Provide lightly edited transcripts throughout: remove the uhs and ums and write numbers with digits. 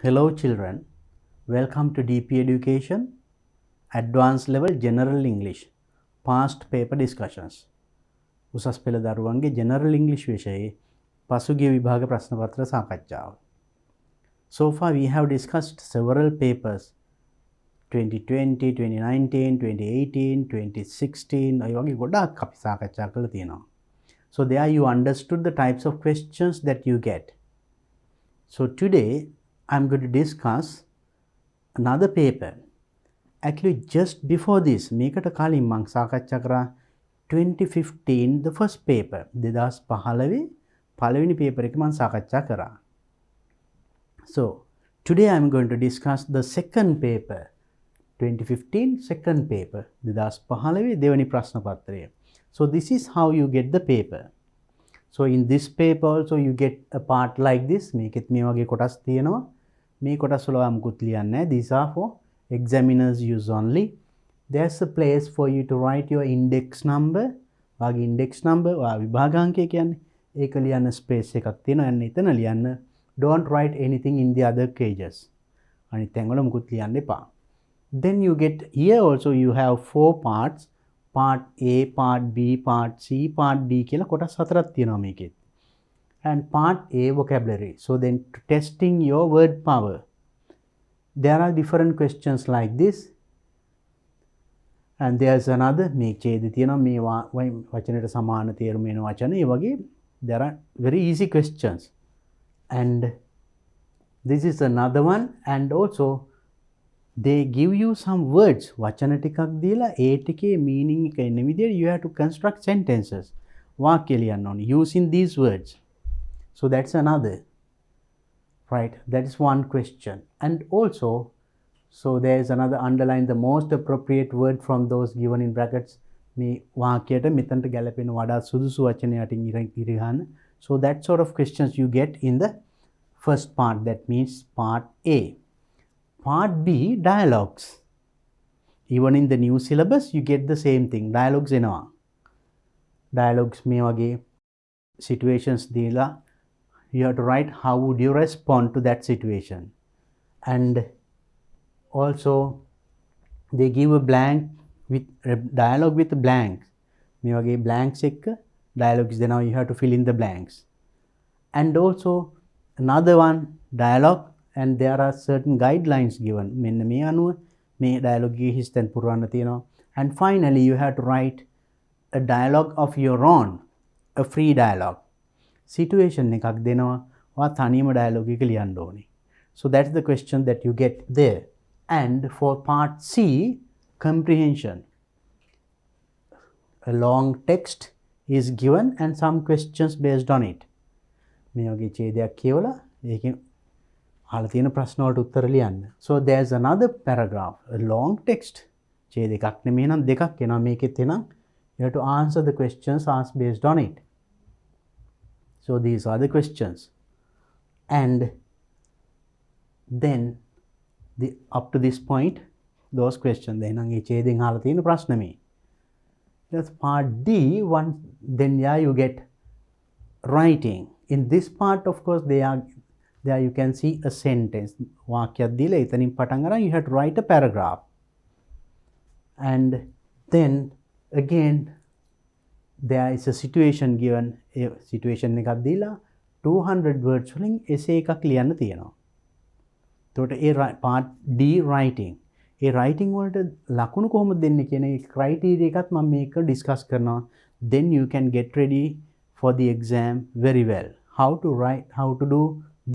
Hello children, welcome to DP Education, Advanced Level General English, Past Paper Discussions. උසස් පෙළ දරුවන්ගේ General English විෂයේ පසුගිය විභාග ප්‍රශ්න පත්‍ර සාකච්ඡාව. So far we have discussed several papers 2020, 2019, 2018, 2016 අය වගේ ගොඩාක් අපි සාකච්ඡා කරලා තියෙනවා. So there you understood the types of questions that you get. So today I'm going to discuss another paper. Actually just before this මේකට කලින් මම සාකච්ඡා කරා 2015 the first paper 2015 පළවෙනි paper එක මම සාකච්ඡා කරා. So today I'm going to discuss the second paper 2015 second paper 2015 දෙවනි ප්‍රශ්න පත්‍රය. So this is how you get the paper. So in this paper also you get a part like this. මේකෙත් මේ වගේ කොටස් තියෙනවා. මේ කොටස් වල මොකුත් ලියන්නේ නැහැ. These are for examiners use only. There's a place for you to write your index number. වාගේ index number විභාගාංකය කියන්නේ. ඒක ලියන්න space එකක් තියෙනවා. යන්න එතන ලියන්න. Don't write anything in the other pages. අනිත් තැන් වල මොකුත් ලියන්න එපා. Then you get here also you have four parts. Part A, Part B, Part C, Part D කියලා කොටස් හතරක් තියෙනවා මේකෙත්. And Part A vocabulary. So then testing your word power. There are different questions like this. And there's another මේ ඡේදය තියෙනවා මේ වචනයට සමාන තේරුම එන වචන. ඒ වගේ there are very easy questions. And this is another one. And also they give you some words වචන ටිකක් දීලා ඒ ටිකේ meaning එක එන විදිහට you have to construct sentences වාක්‍ය ලියන්න ඕනේ using these words. So that's another, right? That is one question. And also so there is another underline the most appropriate word from those given in brackets මේ වාක්‍යයට මෙතනට ගැලපෙන වඩා සුදුසු වචනය යටින් ඉරගන්න. So that sort of questions you get in the first part, that means part A. Part B, dialogues. Even in the new syllabus, you get the same thing. Dialogues එනවා. Dialogues මේ වගේ situations දීලා you have to write how would you respond to that situation. And also they give a blank with dialogue with blanks. මේ වගේ blanks එක්ක dialogues දෙනවා. You have to fill in the blanks. And also another one, dialogue. And there are certain guidelines given. මෙන්න මේ අනුව මේ dialogue එකේ හිස්තැන් පුරවන්න තියෙනවා. And finally you have to write a dialogue of your own, a free dialogue. Situation එකක් දෙනවා. ඔයා තනියම dialogue එක ලියන්න ඕනේ. So that's the question that you get there. And for part C, comprehension. A long text is given and some questions based on it. මේ වගේ ඡේදයක් කියවලා ඒකෙන් අහලා තියෙන ප්‍රශ්න වලට උත්තර ලියන්න. So there's another paragraph, a long text. ඡේද එකක් නෙමෙයි නම් දෙකක් එනවා මේකෙත් එනවා. You have to answer the questions asked based on it. So these are the questions. And then up to this point those questions then ඒ ඡේදෙන් අහලා තියෙන ප්‍රශ්න මේ. That's part D. One then yeah you get writing. In this part of course there you can see a sentence. වාක්‍යයක් දීලා එතනින් පටන් අරන් you have to write a paragraph. And then again there is a situation given. A situation එකක් දීලා 200 words වලින් essay එකක් ලියන්න තියෙනවා. එතකොට ඒ part D writing. ඒ writing වලට ලකුණු කොහොමද දෙන්නේ කියන ඒ criteria එකත් මම මේක discuss කරනවා. Then you can get ready for the exam very well. How to write, how to do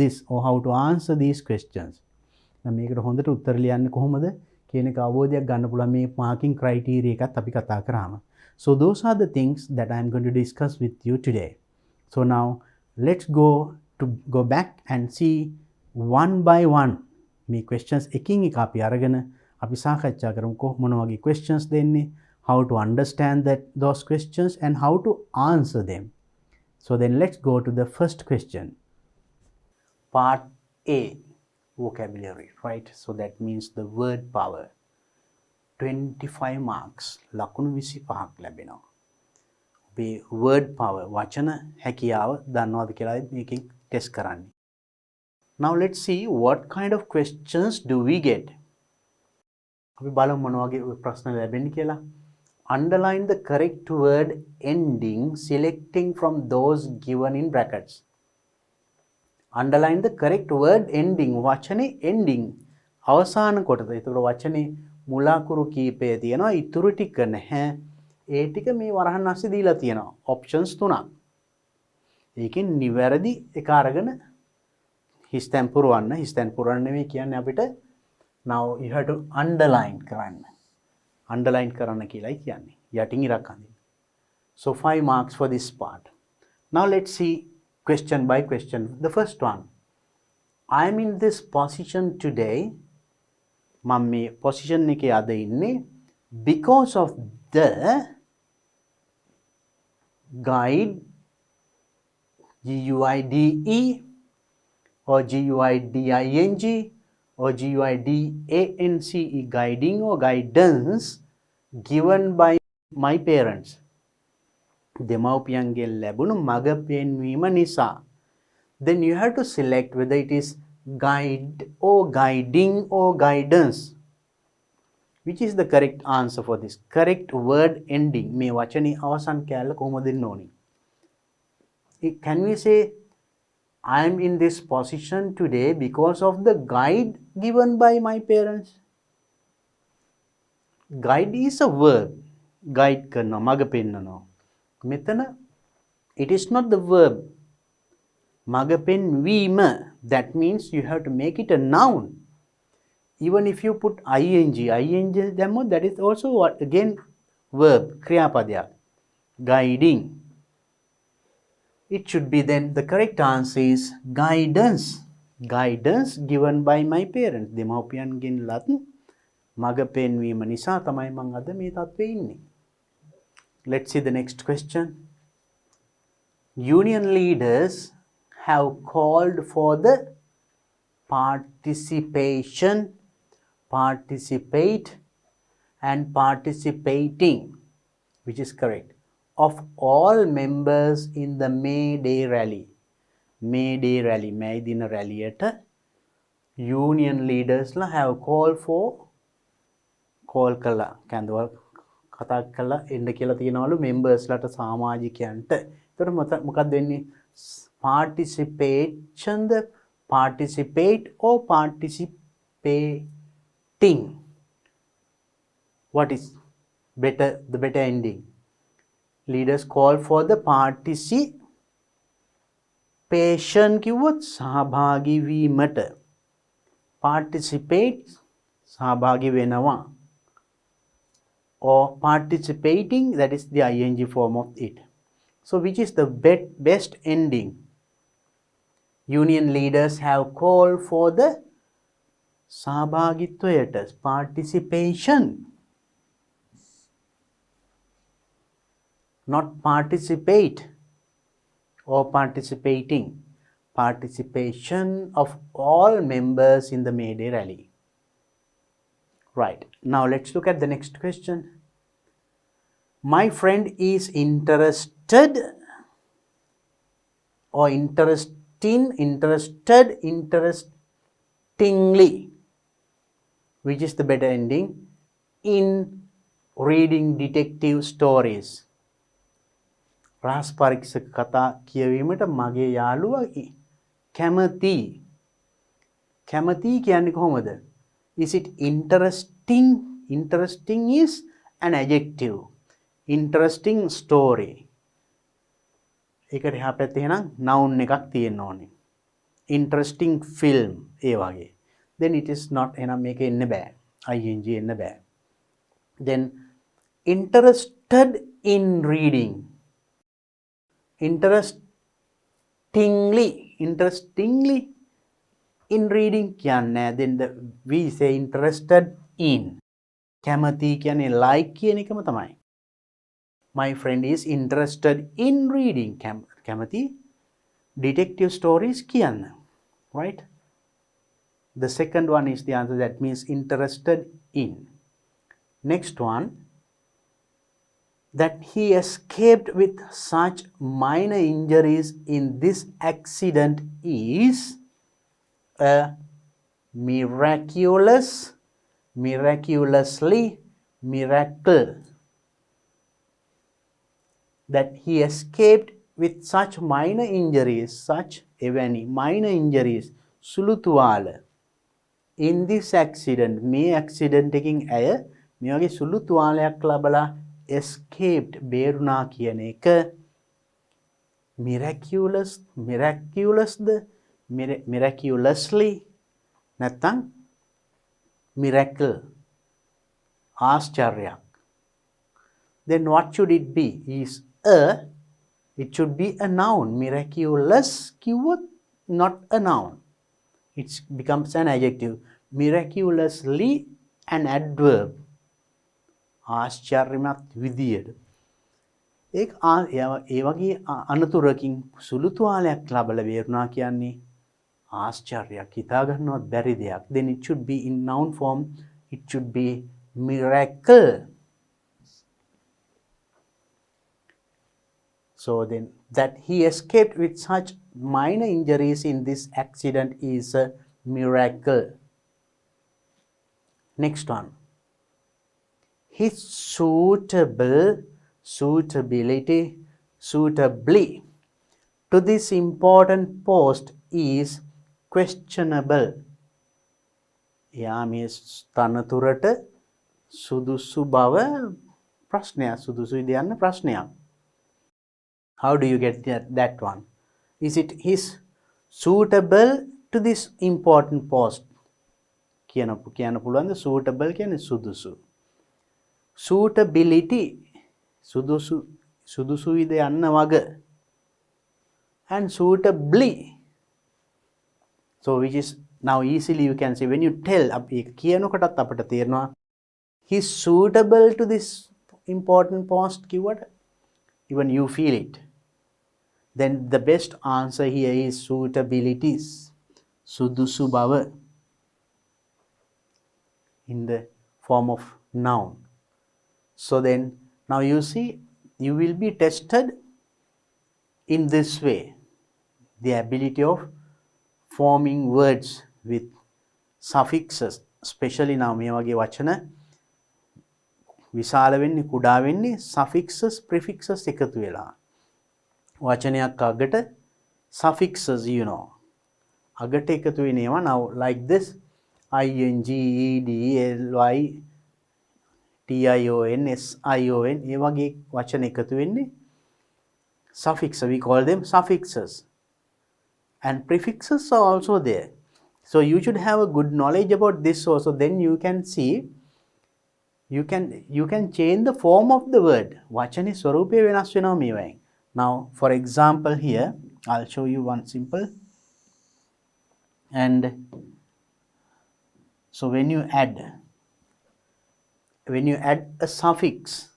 this or how to answer these questions. මේකට හොඳට උත්තර ලියන්න කොහොමද කියන එක අවබෝධයක් ගන්න පුළුවන් මේ marking criteria එකත් අපි කතා කරාම. So those are the things that I am going to discuss with you today. So now let's go back and see one by one මේ questions එකින් එක අපි අරගෙන අපි සාකච්ඡා කරමු මොන වගේ questions දෙන්නේ, how to understand those questions and how to answer them. So then let's go to the first question. Part A, vocabulary, right? So that means the word power. 25 marks. ලකුණු 25ක් ලැබෙනවා. ඔබේ word power වචන හැකියාව දන්නවද කියලා මේකෙන් test කරන්නේ. Now let's see what kind of questions do we get. අපි බලමු මොන වගේ ප්‍රශ්න ලැබෙන්නේ කියලා. Underline the correct word ending selecting from those given in brackets. Underline the correct word ending. වචනේ ending අවසාන කොටස. ඒතකොට වචනේ මුලාකුරු කීපය තියෙනවා. ඉතුරු ටික නැහැ. ඒ ටික මේ වරහන් ASCII දීලා තියෙනවා. options තුනක්. ඒකෙන් නිවැරදි එක අරගෙන හිස්තැන් පුරවන්න. හිස්තැන් පුරවන්න නෙවෙයි කියන්නේ අපිට now you have to underline කරන්න. underline කරන්න කියලායි කියන්නේ. යටින් ඉරක් අඳින්න. So 5 marks for this part. Now let's see question by question. The first one. I am in this position today. මම මේ position එකේ අද ඉන්නේ because of the guide GUIDE or GUIDING or GUIDANCE, guiding or guidance given by my parents. දෙමව්පියන්ගෙන් ලැබුණු මඟ පෙන්වීම නිසා. Then you have to select whether it is guide or guiding or guidance. Which is the correct answer for this? Correct word ending. මේ වචනේ අවසන් කැලල කොහොමද දෙන්න ඕනි? Can we say I am in this position today because of the guide given by my parents? Guide is a verb. Guide කරනවා මඟ පෙන්වනවා. මෙතන it is not the verb. මඟ පෙන්වීම. That means you have to make it a noun. Even if you put ing දැම්මොත් that is also what again verb ක්‍රියාපදයක්. Guiding. It should be then the correct answer is guidance. Guidance given by my parents. දෙමව්පියන්ගෙන් ලත් මඟ පෙන්වීම නිසා තමයි මම අද මේ තත්ත්වයේ ඉන්නේ. Let's see the next question. Union leaders have called for the participation, participate and participating, which is correct, of all members in the May Day rally. May Day rally, May dina rallyයට union leaders la have called for call කළා. කැඳවල් කතා කළා එන්න කියලා තියනවලු members ලට සමාජිකයන්ට. එතකොට මොකක්ද වෙන්නේ? Participation, the participate or participating. What is better, the better ending? Leaders call for the participation කිව්වොත් සහභාගී වීමට. Participate සහභාගී වෙනවා. Or participating, that is the ing form of it. So which is the best ending? Union leaders have called for the සහභාගීත්වයට, participation. Not participate or participating. Participation of all members in the May Day rally. Right. Now let's look at the next question. My friend is interested or interestingly. Which is the better ending? In reading detective stories. රහස් පරීක්ෂක කතා කියවීමට මගේ යාළුවා කැමති. කැමති කියන්නේ කොහොමද? Is it interesting? Interesting is an adjective. Interesting story. ඒකට එහා පැත්තේ එහෙනම් noun එකක් තියෙන්න ඕනේ. Interesting film ඒ වගේ. Then it is not එහෙනම් මේක එන්න බෑ. ing එන්න බෑ. Then interested in reading. Interestingly in reading කියන්නේ. Then we say interested in. කැමති කියන්නේ like කියන එකම තමයි. My friend is interested in reading. කැමති detective stories කියන්න. Right? The second one is the answer, that means interested in. Next one, that he escaped with such minor injuries in this accident is a miraculous, miraculously, miracle, that he escaped with such minor injuries, such evany minor injuries, සුළු තුවාල. In this accident, මේ accident එකකින් ඇය මේ වගේ සුළු තුවාලයක් ලබලා escaped, බේරුණා කියන එක miraculous, miraculousද, miraculously නැත්නම් miracle, ආශ්චර්යයක්. Then what should it be? It should be a noun. Miraculous කිව්වොත් not a noun. It becomes an adjective. Miraculously an adverb. ආශ්චර්යමත් විදියට. ඒ වගේ අනතුරකින් සුළු තුවාලයක් ලබලා බේරුණා කියන්නේ ආශ්චර්යයක්, හිතා ගන්නවත් බැරි දෙයක්. Then it should be in noun form. It should be miracle. So then that he escaped with such minor injuries in this accident is a miracle. Next one. His suitably to this important post is questionable. එයා මේ තනතුරට සුදුසු බව ප්‍රශ්නයක්, සුදුසුයි දෙයන්න ප්‍රශ්නයක්. How do you get that one? Is it his suitable to this important post? කියන්න පුළුවන්ද suitable කියන්නේ සුදුසු. Suitability සුදුසුයිද යන්න වග. And suitably. So which is now easily you can say when you tell කියනකොටත් අපිට තේරෙනවා he's suitable to this important post keyword. Even you feel it. Then the best answer here is suitabilities. Sudusu bava. In the form of noun. So then, now you see, you will be tested in this way. The ability of forming words with suffixes. Especially now, මේ වගේ වචන විශාල වෙන්නේ කුඩා වෙන්නේ suffixes prefixes එකතු වෙලා. වචනයක් අගට suffixes, you know. අගට එකතු වෙනවා. Now like this ing, ed, ly, tion, sion ඒ වගේ වචන එකතු වෙන්නේ suffixes. We call them suffixes. And prefixes are also there. So you should have a good knowledge about this also. Then you can see you can change the form of the word. වචනේ ස්වරූපය වෙනස් වෙනවා මේ වයින්. Now for example here I'll show you one simple. And so when you add a suffix,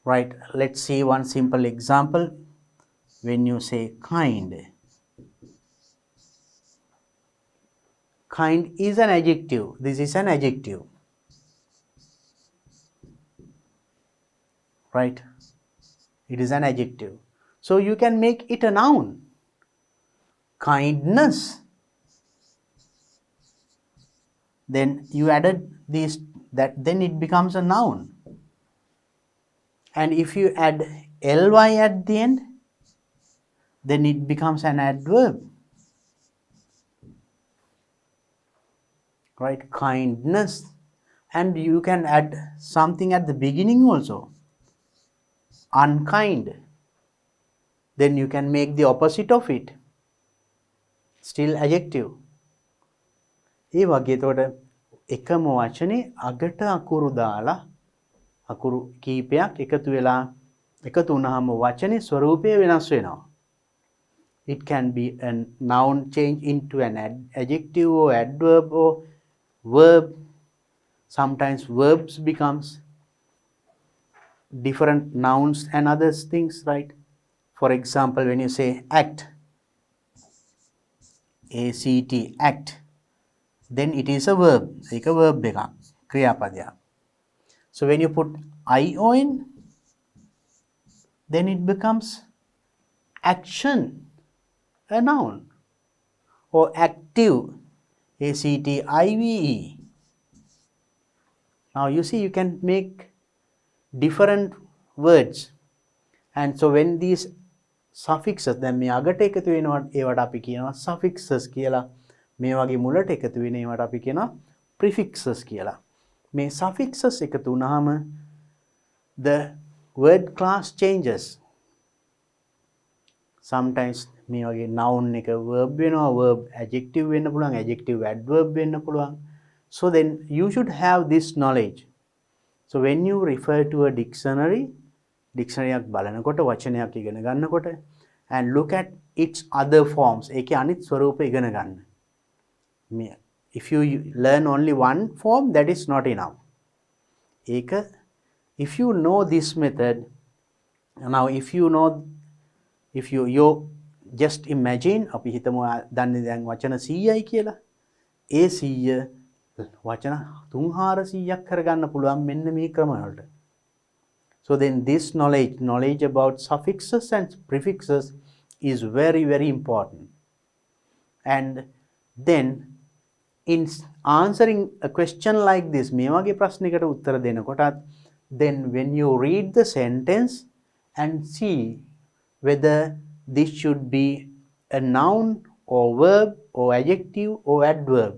right, let's see one simple example. When you say kind is an adjective. This is an adjective, right? It is an adjective. So you can make it a noun. Kindness. Then you added this, then it becomes a noun. And if you add ly at the end, then it becomes an adverb. Right? Kindness. And you can add something at the beginning also. Unkind. Then you can make the opposite of it. Still adjective. ඒ වගේ එතකොට එකම වචනේ අගට අකුරු දාලා අකුරු කීපයක් එකතු වුණාම වචනේ ස්වරූපය වෙනස් වෙනවා. It can be a noun change into an adjective or adverb or verb. Sometimes verbs becomes different nouns and other things, right? For example, when you say act, act, act, then it is a verb. ඒක verb එකක්, ක්‍රියාපදයක්. So when you put ion, then it becomes action, a noun, or active. ACTIVE. Now you see you can make different words, and so when these suffixes දැන් මේ අගට එකතු වෙනවා ඒවට අපි කියනවා suffixes කියලා. මේ වගේ මුලට එකතු වෙන ඒවට අපි කියනවා prefixes කියලා. මේ suffixes එකතු වුණාම the word class changes. Sometimes මේ වගේ noun එක verb වෙනවා, verb adjective වෙන්න පුළුවන්, adjective adverb වෙන්න පුළුවන්. So then you should have this knowledge. So when you refer to a dictionary එකක් බලනකොට වචනයක් ඉගෙන ගන්නකොට and look at its other forms ඒකේ අනිත් ස්වරූප ඉගෙන ගන්න. If you learn only one form, that is not enough. If you know this method, now if you just imagine අපි හිතමු දන්නේ දැන් වචන 100යි කියලා. ඒ 100 වචන 3-400ක් කරගන්න පුළුවන් මෙන්න මේ ක්‍රම වලට. So then this knowledge about suffixes and prefixes is very, very important. And then in answering a question like this, මේ වගේ ප්‍රශ්නයකට උත්තර දෙනකොටත් then when you read the sentence and see whether this should be a noun or verb or adjective or adverb.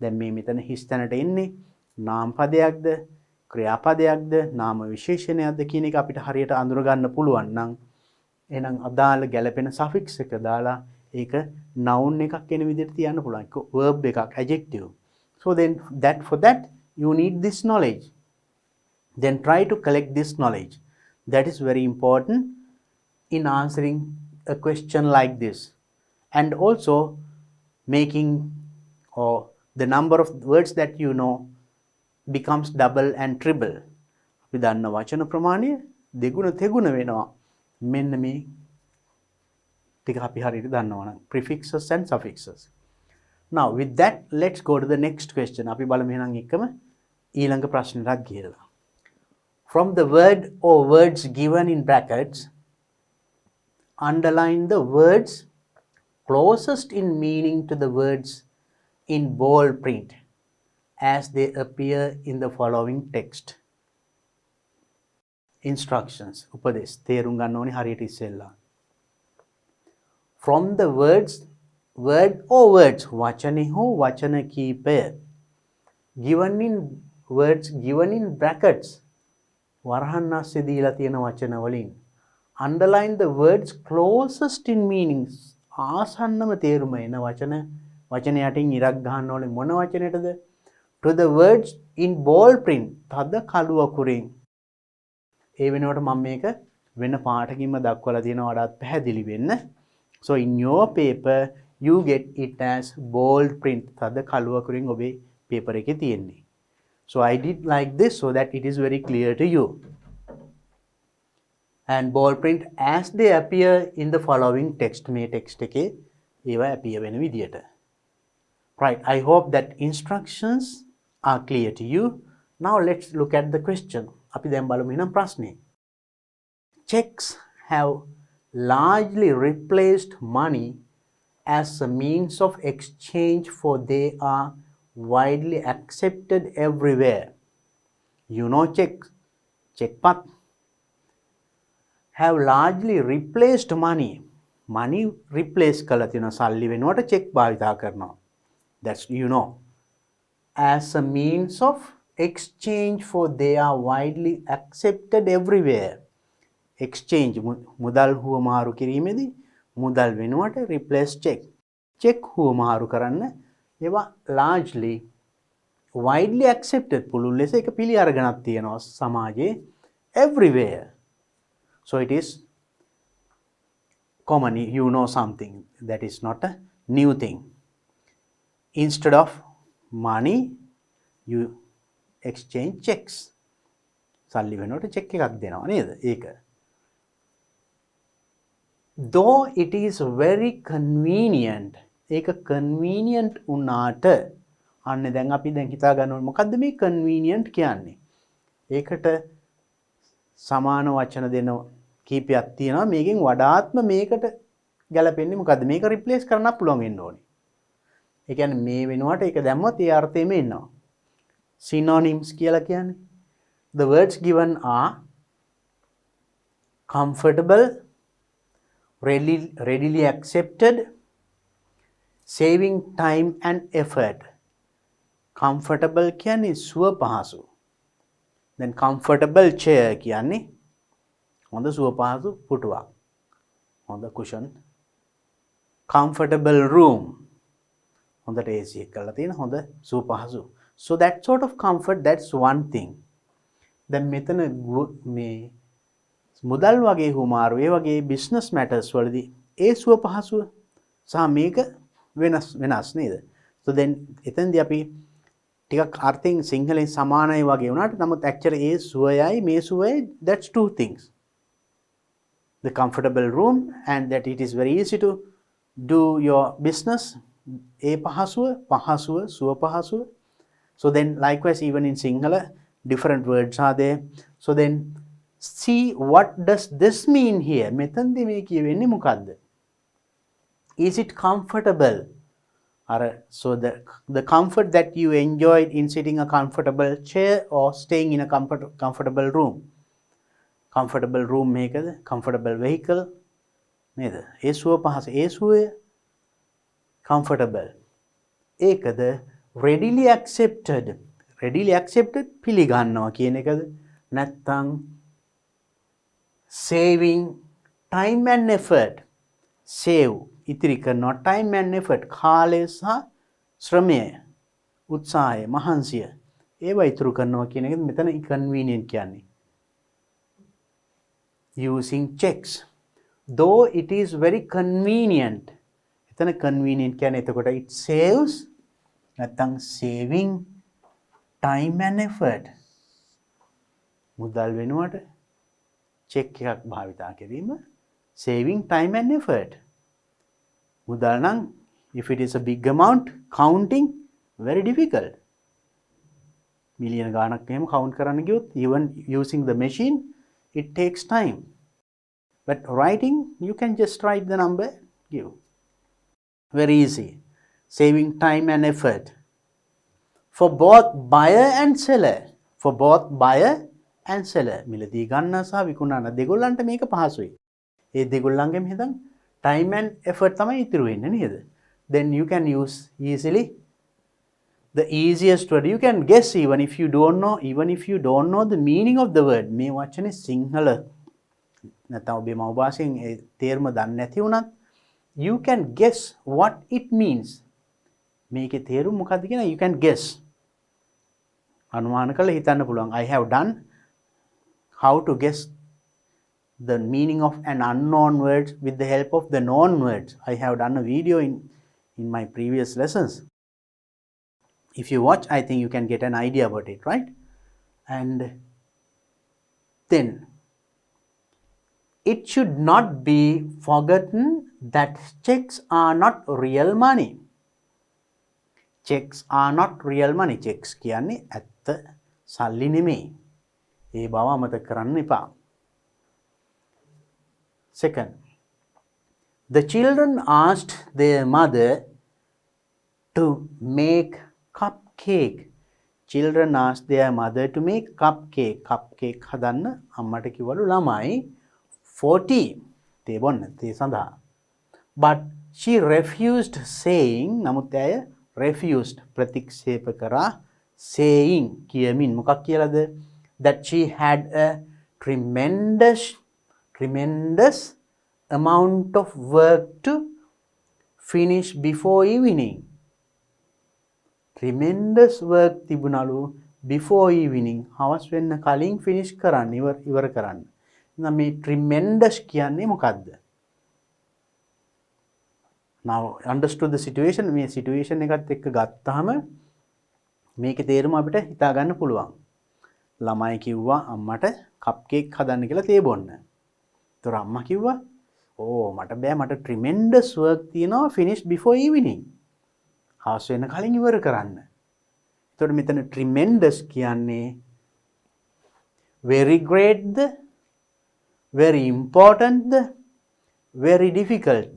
දැන් මේ මෙතන හිස් තැනට එන්නේ නාම පදයක්ද ක්‍රියාපදයක්ද නාම විශේෂණයක්ද කියන එක අපිට හරියට අඳුර ගන්න පුළුවන් නම් එහෙනම් අදාළ ගැළපෙන suffix එක දාලා ඒක noun එකක් වෙන විදිහට තියන්න පුළුවන්. ඒක verb එකක් adjective. So then for that you need this knowledge. Then try to collect this knowledge. That is very important in answering a question like this. And also making or the number of words that you know becomes double and triple. අපි දන්න වචන ප්‍රමාණය දෙගුණ තෙගුණ වෙනවා. මෙන්න මේ ටික අපි හරියට දන්නවනම් prefixes and suffixes. Now with that let's go to the next question. අපි බලමු එහෙනම් එකම ඊළඟ ප්‍රශ්නෙට ගිහලා. From the word or words given in brackets, underline the words closest in meaning to the words in bold print as they appear in the following text. Instructions. උපදේශ තේරුම් ගන්න ඕනේ හරියට ඉස්සෙල්ලා. From the word or words වචනේ හෝ වචන කීපය given in brackets වරහන් අස්සේ දීලා තියෙන වචන වලින් underline the words closest in meanings ආසන්නම තේරුම එන වචන යටින් ඉරක් ගන්න ඕනේ මොන වචනයටද to the words in bold print තද කළු අකුරින් ඒ වෙනකොට මම මේක වෙන පාටකින්ම දක්වලා තියෙනවා වඩාත් පැහැදිලි වෙන්න. So in your paper you get it as bold print තද කළු අකුරින් ඔබේ paper එකේ තියෙන්නේ. So I did like this so that it is very clear to you. And bold print as they appear in the following text. මේ text එකේ ඒවා appear වෙන විදියට. Right, I hope that instructions are clear to you. Now let's look at the question. අපි දැන් බලමු එහෙනම් ප්‍රශ්නේ. Checks have largely replaced money as a means of exchange, for they are widely accepted everywhere. You know checkpat have largely replaced money. Money replace කළා තියෙනවා සල්ලි වෙනුවට check භාවිතා කරනවා. That's you know. As a means of exchange, for they are widely accepted everywhere. Exchange මුදල් හුවමාරු කිරීමේදී මුදල් වෙනුවට replace check හුවමාරු කරන්න ඒවා largely widely accepted පුළුල් ලෙස එක පිළි අරගෙනක් තියෙනවා සමාජයේ everywhere. So it is common, you know something that is not a new thing. Instead of money you exchange checks. සල්ලි වෙනුවට check එකක් දෙනවා නේද? ඒක. Though it is very convenient. ඒක convenient උනාට අන්න දැන් අපි දැන් හිතා ගන්න ඕනේ මොකද්ද මේ convenient කියන්නේ? ඒකට සමාන වචන දෙන කීපයක් තියෙනවා. මේකෙන් වඩාත්ම මේකට ගැලපෙන්නේ මොකද්ද? මේක replace කරන්න පුළුවන් වෙන්න ඕනේ. ඒ කියන්නේ මේ වෙනුවට ඒක දැම්මොත් ඒ අර්ථයෙම එනවා. Synonyms කියලා කියන්නේ. The words given are comfortable, readily accepted, saving time and effort. Comfortable කියන්නේ සුව පහසු. Then comfortable chair කියන්නේ හොඳ සුව පහසු පුටුවක්. හොඳ cushion. Comfortable room. හොඳට AC එක කරලා තියෙන හොඳ සුව පහසු. So that sort of comfort, that's one thing. දැන් මෙතන මේ මුදල් වගේ හුමාරු ඒ වගේ business matters වලදී ඒ සුව පහසුව සහ මේක වෙනස් නේද? So then එතෙන්දී අපි ටිකක් අර්ථයෙන් සිංහලෙන් සමානයි වගේ වුණාට නමුත් actually ඒ සුවයයි මේ සුවයයි that's two things. The comfortable room and that it is very easy to do your business. ඒ පහසුව සුව පහසුව. So then likewise even in Sinhala different words are there. So then see what does this mean here? මෙතනදී මේ කියවෙන්නේ මොකද්ද? Is it comfortable? So the comfort that you enjoyed in sitting a comfortable chair or staying in a comfortable room. Comfortable room මේකද? Comfortable vehicle නේද? ඒ සුව පහස ඒ සුවය comfortable. ඒකද readily accepted. Readily accepted පිළිගන්නවා කියන එකද? නැත්නම් saving time and effort. Save ඉතිරි කරනවා time and effort කාලය සහ ශ්‍රමය උත්සාහය මහන්සිය ඒවා ඉතුරු කරනවා කියන එක මෙතන convenient කියන්නේ. Using checks. Though it is very convenient. එතන convenient කියන්නේ එතකොට it saves නැත්නම් saving time and effort. මුදල් වෙනුවට check එකක් භාවිතා කිරීම saving time and effort. මුදල් නම් if it is a big amount counting very difficult. මිලියන ගාණක් එහෙම count කරන්න ගියොත් even using the machine it takes time. But writing you can just write the number give. Very easy. Saving time and effort. For both buyer and seller. For both buyer and seller. මිලදී ගන්න සහ විකුණන දෙගොල්ලන්ට මේක පහසුයි. ඒ දෙගොල්ලන්ගෙම හිතන් time and effort තමයි ඉතුරු වෙන්නේ නේද? Then you can use easily the easiest word. You can guess even if you don't know the meaning of the word. මේ වචනේ සිංහල නැත්නම් ඔබේ මව් භාෂෙන් ඒ තේරුම දන්නේ නැති වුණත් you can guess what it means. මේකේ තේරුම මොකක්ද කියන you can guess. අනුමාන කරලා හිතන්න පුළුවන්. I have done how to guess the meaning of an unknown word with the help of the known words. I have done a video in my previous lessons. If you watch, I think you can get an idea about it, right? And then it should not be forgotten that checks are not real money. Checks are not real money. Checks කියන්නේ ඇත්ත සල්ලි නෙමෙයි. ඒ බව අමතක කරන්න එපා. Second, the children asked their mother to make cupcake. Children asked their mother to make cupcake. Cupcake හදන්න අම්මට කිව්වලු ළමයි 40 තේ බොන්න තේ සඳහා. But she refused saying නමුත් ඇය refused ප්‍රතික්ෂේප කරා saying කියමින් මොකක් කියලාද? That she had a tremendous amount of work to finish before evening. Tremendous work තිබුණලු before evening. හවස් වෙන්න කලින් finish කරන්න ඉවර කරන්න. එහෙනම් මේ tremendous කියන්නේ මොකද්ද? Now understood the situation. මේ situation එකත් එක්ක ගත්තාම මේකේ තේරුම අපිට හිතා ගන්න පුළුවන්. ළමයි කිව්වා අම්මට කප්කේක් හදන්න කියලා තේ බොන්න. ඒතර අම්මා කිව්වා ඕ මට බෑ මට tremendous work තියෙනවා finish before evening. හවස් වෙන්න කලින් ඉවර කරන්න. ඒතකොට මෙතන tremendous කියන්නේ very great, very important, very difficult.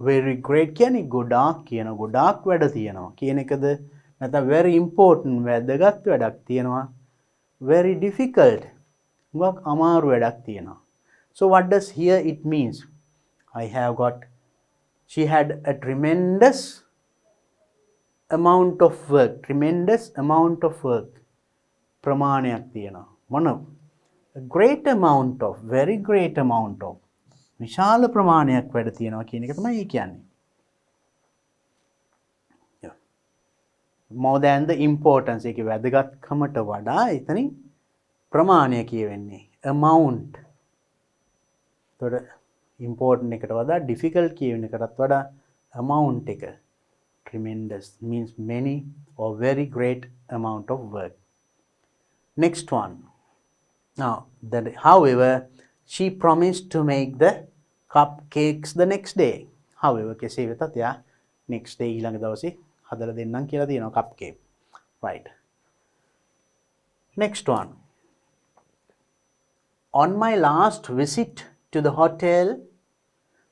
very great කියන්නේ ගොඩාක් කියන ගොඩාක් වැඩ තියෙනවා කියන එකද නැත්නම් very important වැදගත් වැඩක් තියෙනවා very difficult ගොඩක් අමාරු වැඩක් තියෙනවා so what does here it means I have got she had a tremendous amount of work ප්‍රමාණයක් තියෙනවා මොන a great amount of very great amount of විශාල ප්‍රමාණයක් වැඩ තියෙනවා කියන එක තමයි කියන්නේ more than the importance ඒකේ වැදගත්කමට වඩා එතනින් ප්‍රමාණය කියවෙන්නේ amount එතකොට important එකට වඩා difficult කියවෙන එකටත් වඩා amount එක tremendous means many or very great amount of work next one now that however she promised to make the cupcakes the next day however කෙසේ වෙතත් යා next day ඊළඟ දවසේ හදලා දෙන්නම් කියලා තියෙනවා cupcake right next one on my last visit to the hotel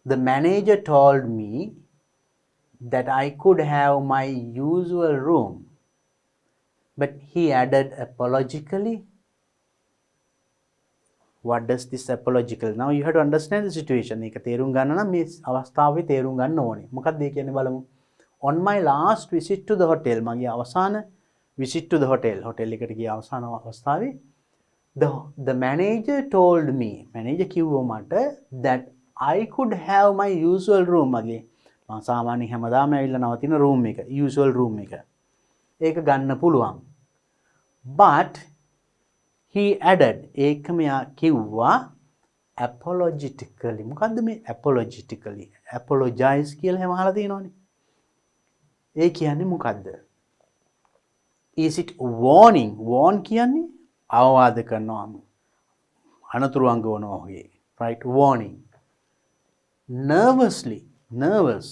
the manager told me that I could have my usual room but he added apologically what does this apological now you have to understand the situation එක තේරුම් ගන්න නම් මේ අවස්ථාවේ තේරුම් ගන්න ඕනේ මොකක්ද ඒ කියන්නේ බලමු on my last visit to the hotel මගේ අවසාන visit to the hotel එකට ගිය අවසාන අවස්ථාවේ the manager told me manager කිව්වා මට that I could have my usual room මගේ මම සාමාන්‍යයෙන් හැමදාම ඇවිල්ලා නවතින room එක usual room එක ඒක ගන්න පුළුවන් but he added ඒක මෙයා කිව්වා apologetically මොකද්ද මේ apologetically apologize කියලා හැම අහලා තියෙනවනේ ඒ කියන්නේ මොකද්ද is it warning warn කියන්නේ අවවාද කරනවා අනතුරු අංගවනවා වගේ right warning nervous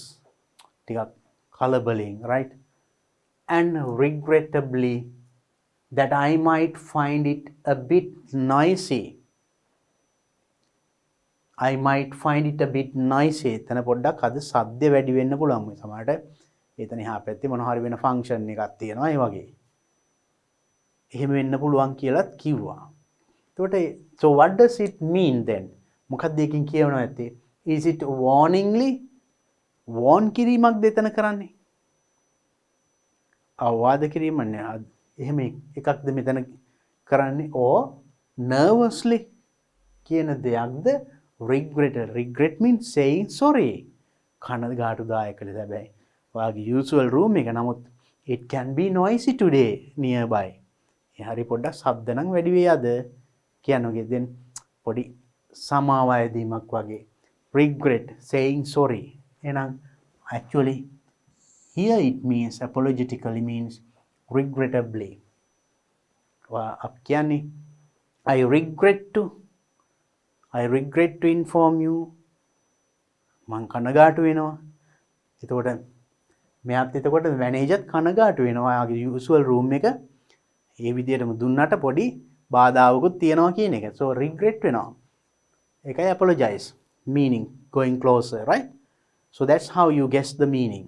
ටිකක් කලබලෙන් right and regrettably that I might find it a bit noisy එතන පොඩ්ඩක් අද සද්ද වැඩි වෙන්න පුළුවන් මේ සමහරට එතන එහා පැත්තේ මොන හරි වෙන ෆන්ක්ෂන් එකක් තියෙනවා ඒ වගේ එහෙම වෙන්න පුළුවන් කියලාත් කිව්වා එතකොට so what does it mean then මොකක්ද ඒකෙන් කියවනවා ඇත්තේ is it warningly warn කිරීමක්ද එතන කරන්නේ අවවාද කිරීම නේ එහෙම එකක්ද මෙතන කරන්නේ or nervously කියන දෙයක්ද regret means saying sorry කනගාටුදායක ලෙස හැබැයි ඔයාගේ usual room එක නමුත් it can be noisy today nearby ඒ හරි පොඩ්ඩක් ශබ්ද නම් වැඩි වෙයි අද කියනෝගේ then පොඩි සමාවය දීමක් වගේ regret saying sorry එහෙනම් actually here it means apologetically means regrettably आप කියන්නේ I regret to inform you මං කනගාටු වෙනවා එතකොට මෙයාත් එතකොට මැනේජර්ත් කනගාටු වෙනවා යාගේ usual room එක ඒ විදිහටම දුන්නට පොඩි බාධාවකුත් තියෙනවා කියන එක so regret වෙනවා ඒකයි apologize meaning going closer right so that's how you guess the meaning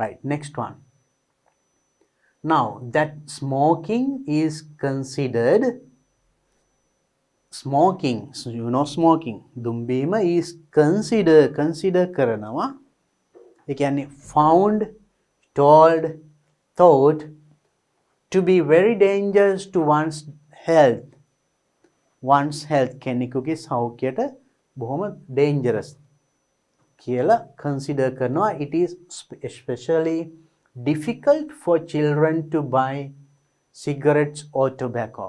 right next one now that smoking is considered smoking so you know smoking දුම්බීම is consider කරනවා ඒ කියන්නේ found told thought to be very dangerous to one's health කෙනෙකුගේ සෞඛ්‍යයට බොහොම dangerous කියලා consider කරනවා it is especially difficult for children to buy cigarettes or tobacco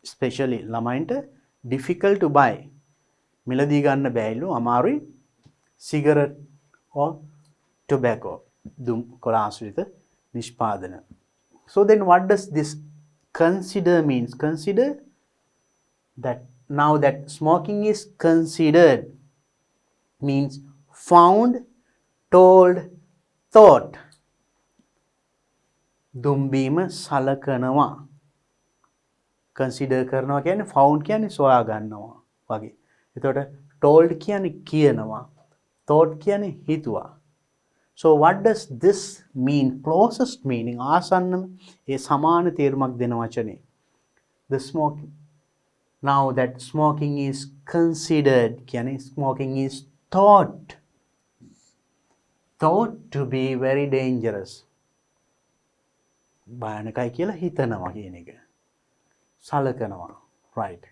especially ළමයින්ට difficult to buy මිලදී ගන්න බැයිලු අමාරුයි cigarette or tobacco දුම් කොළ ආශ්‍රිත නිෂ්පාදන so then what does this consider means consider that now that smoking is considered means found told thought දුම්බීම සලකනවා consider කරනවා කියන්නේ found කියන්නේ සොයා ගන්නවා වගේ එතකොට told කියන්නේ කියනවා thought කියන්නේ හිතුවා. So what does this mean? Closest meaning ආසන්නම ඒ සමාන තේරුමක් දෙන වචනේ. The smoking. Now that smoking is considered කියන්නේ smoking is thought to be very dangerous. භයානකයි කියලා හිතනවා කියන එක. සලකනවා. Right.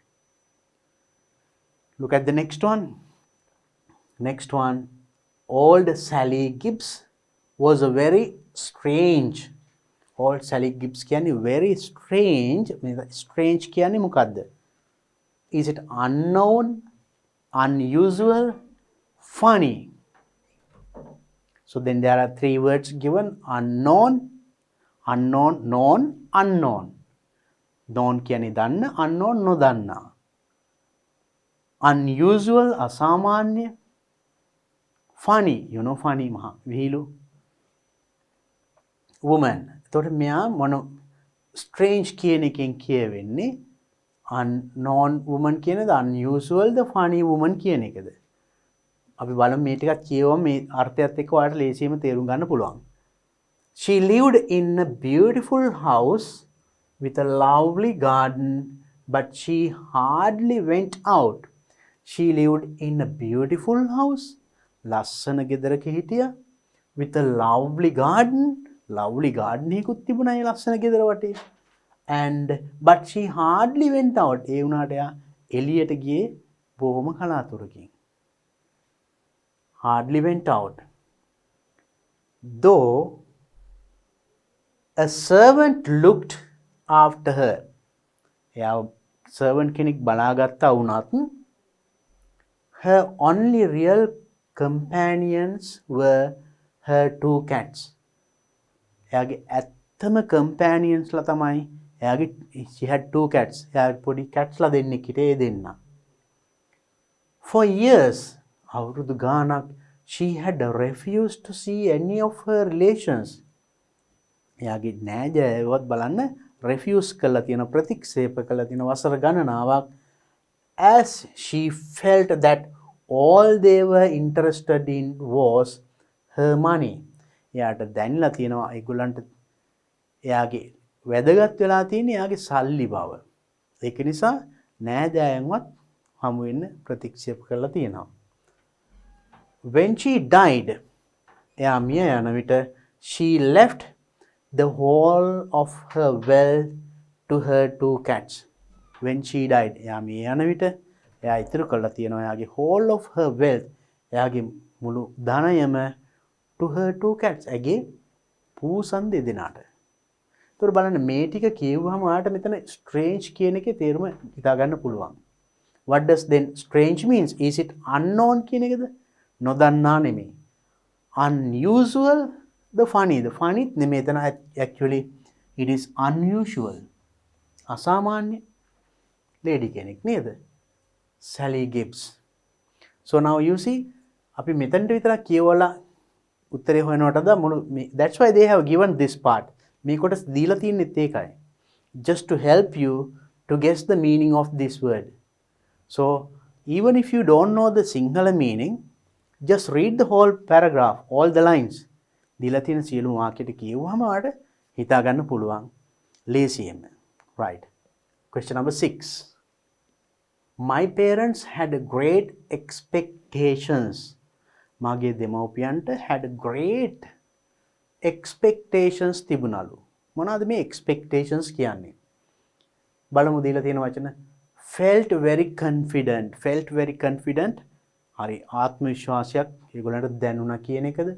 Look at the next one. Next one. Old Sally Gibbs was a very strange. Old Sally Gibbs කියන්නේ very strange. Strange කියන්නේ මොකද්ද? Is it unknown, unusual, funny? So then there are three words given: unknown, unknown, known, unknown. Known කියන්නේ දන්න, unknown නොදන්නා. Unusual අසාමාන්‍ය. Funny, you know funny මහා විහිළු. Woman. එතකොට මෙයා මොන strange කියන එකෙන් කියවෙන්නේ unknown woman කියනද unusual the funny woman කියන එකද? අපි බලමු මේ ටිකක් කියවම මේ අර්ථයත් එක්ක ඔයාලට ලේසියෙම තේරුම් ගන්න පුළුවන්. She lived in a beautiful house with a lovely garden, but she hardly went out. She lived in a beautiful house. ලස්සන ගෙදරක හිටියා with a lovely garden. Lovely garden එකකුත් තිබුණා ඒ ලස්සන ගෙදර වටේ. And but she hardly went out. ඒ වුණාට එයා එළියට ගියේ බොහොම කලාතුරකින්. Hardly went out. Though a servant looked after her. එයා servant කෙනෙක් බලාගත්තා වුණත් her only real companions were her two cats. එයාගේ ඇත්තම companions ලා තමයි එයාගේ she had two cats. එයාගේ පොඩි cats ලා දෙන්නෙක් හිටියේ ඒ දෙන්නා. For years අවුරුදු ගාණක් she had refused to see any of her relations. එයාගේ නෑදෑයවත් බලන්න refuse කළා තියෙන ප්‍රතික්ෂේප කළා තියෙන වසර ගණනාවක් as she felt that all they were interested in was her money. එයාට දැනලා තියෙනවා ඒගොල්ලන්ට එයාගේ වැදගත් වෙලා තියෙන්නේ එයාගේ සල්ලි බව. ඒක නිසා නෑදෑයන්වත් හමු වෙන්න ප්‍රතික්ෂේප කරලා තියෙනවා. When she died, එයා මිය යන විට she left the whole of her wealth to her two cats. When she died, එයා මිය යන විට එයා ඉතුරු කරලා තියෙනවා එයාගේ whole of her wealth එයාගේ මුළු ධනයම to her two cats. ඇගේ පූසන් දෙදෙනාට. ඒතකොට බලන්න මේ ටික කියවුවම ඔයාලට මෙතන strange කියන එකේ තේරුම හිතා ගන්න පුළුවන්. What does then strange means? Is it unknown කියන එකද? නොදන්නා නෙමෙයි. Unusual the funny. The funny නෙමෙයි එතන actually it is unusual. අසාමාන්‍ය lady කෙනෙක් නේද? Sally Gibbs. So now you see අපි මෙතනට විතරක් කියවලා උත්තරේ හොයනකොටද මොන that's why they have given this part. මේ කොටස් දීලා තින්නෙත් ඒකයි. Just to help you to guess the meaning of this word. So even if you don't know the Sinhala meaning, just read the whole paragraph, all the lines. දීලා තියෙන සියලු වාක්‍යෙට කියවුවම ඔයාලට හිතා ගන්න පුළුවන් ලේසියෙන්ම. Right. Question number 6. My parents had great expectations. මාගේ දෙමව්පියන්ට had great expectations තිබුණලු. මොනවාද මේ expectations කියන්නේ? බලමු දීලා තියෙන වචන felt very confident. Felt very confident. හරි ආත්ම විශ්වාසයක් ඒගොල්ලන්ට දැනුණා කියන එකද?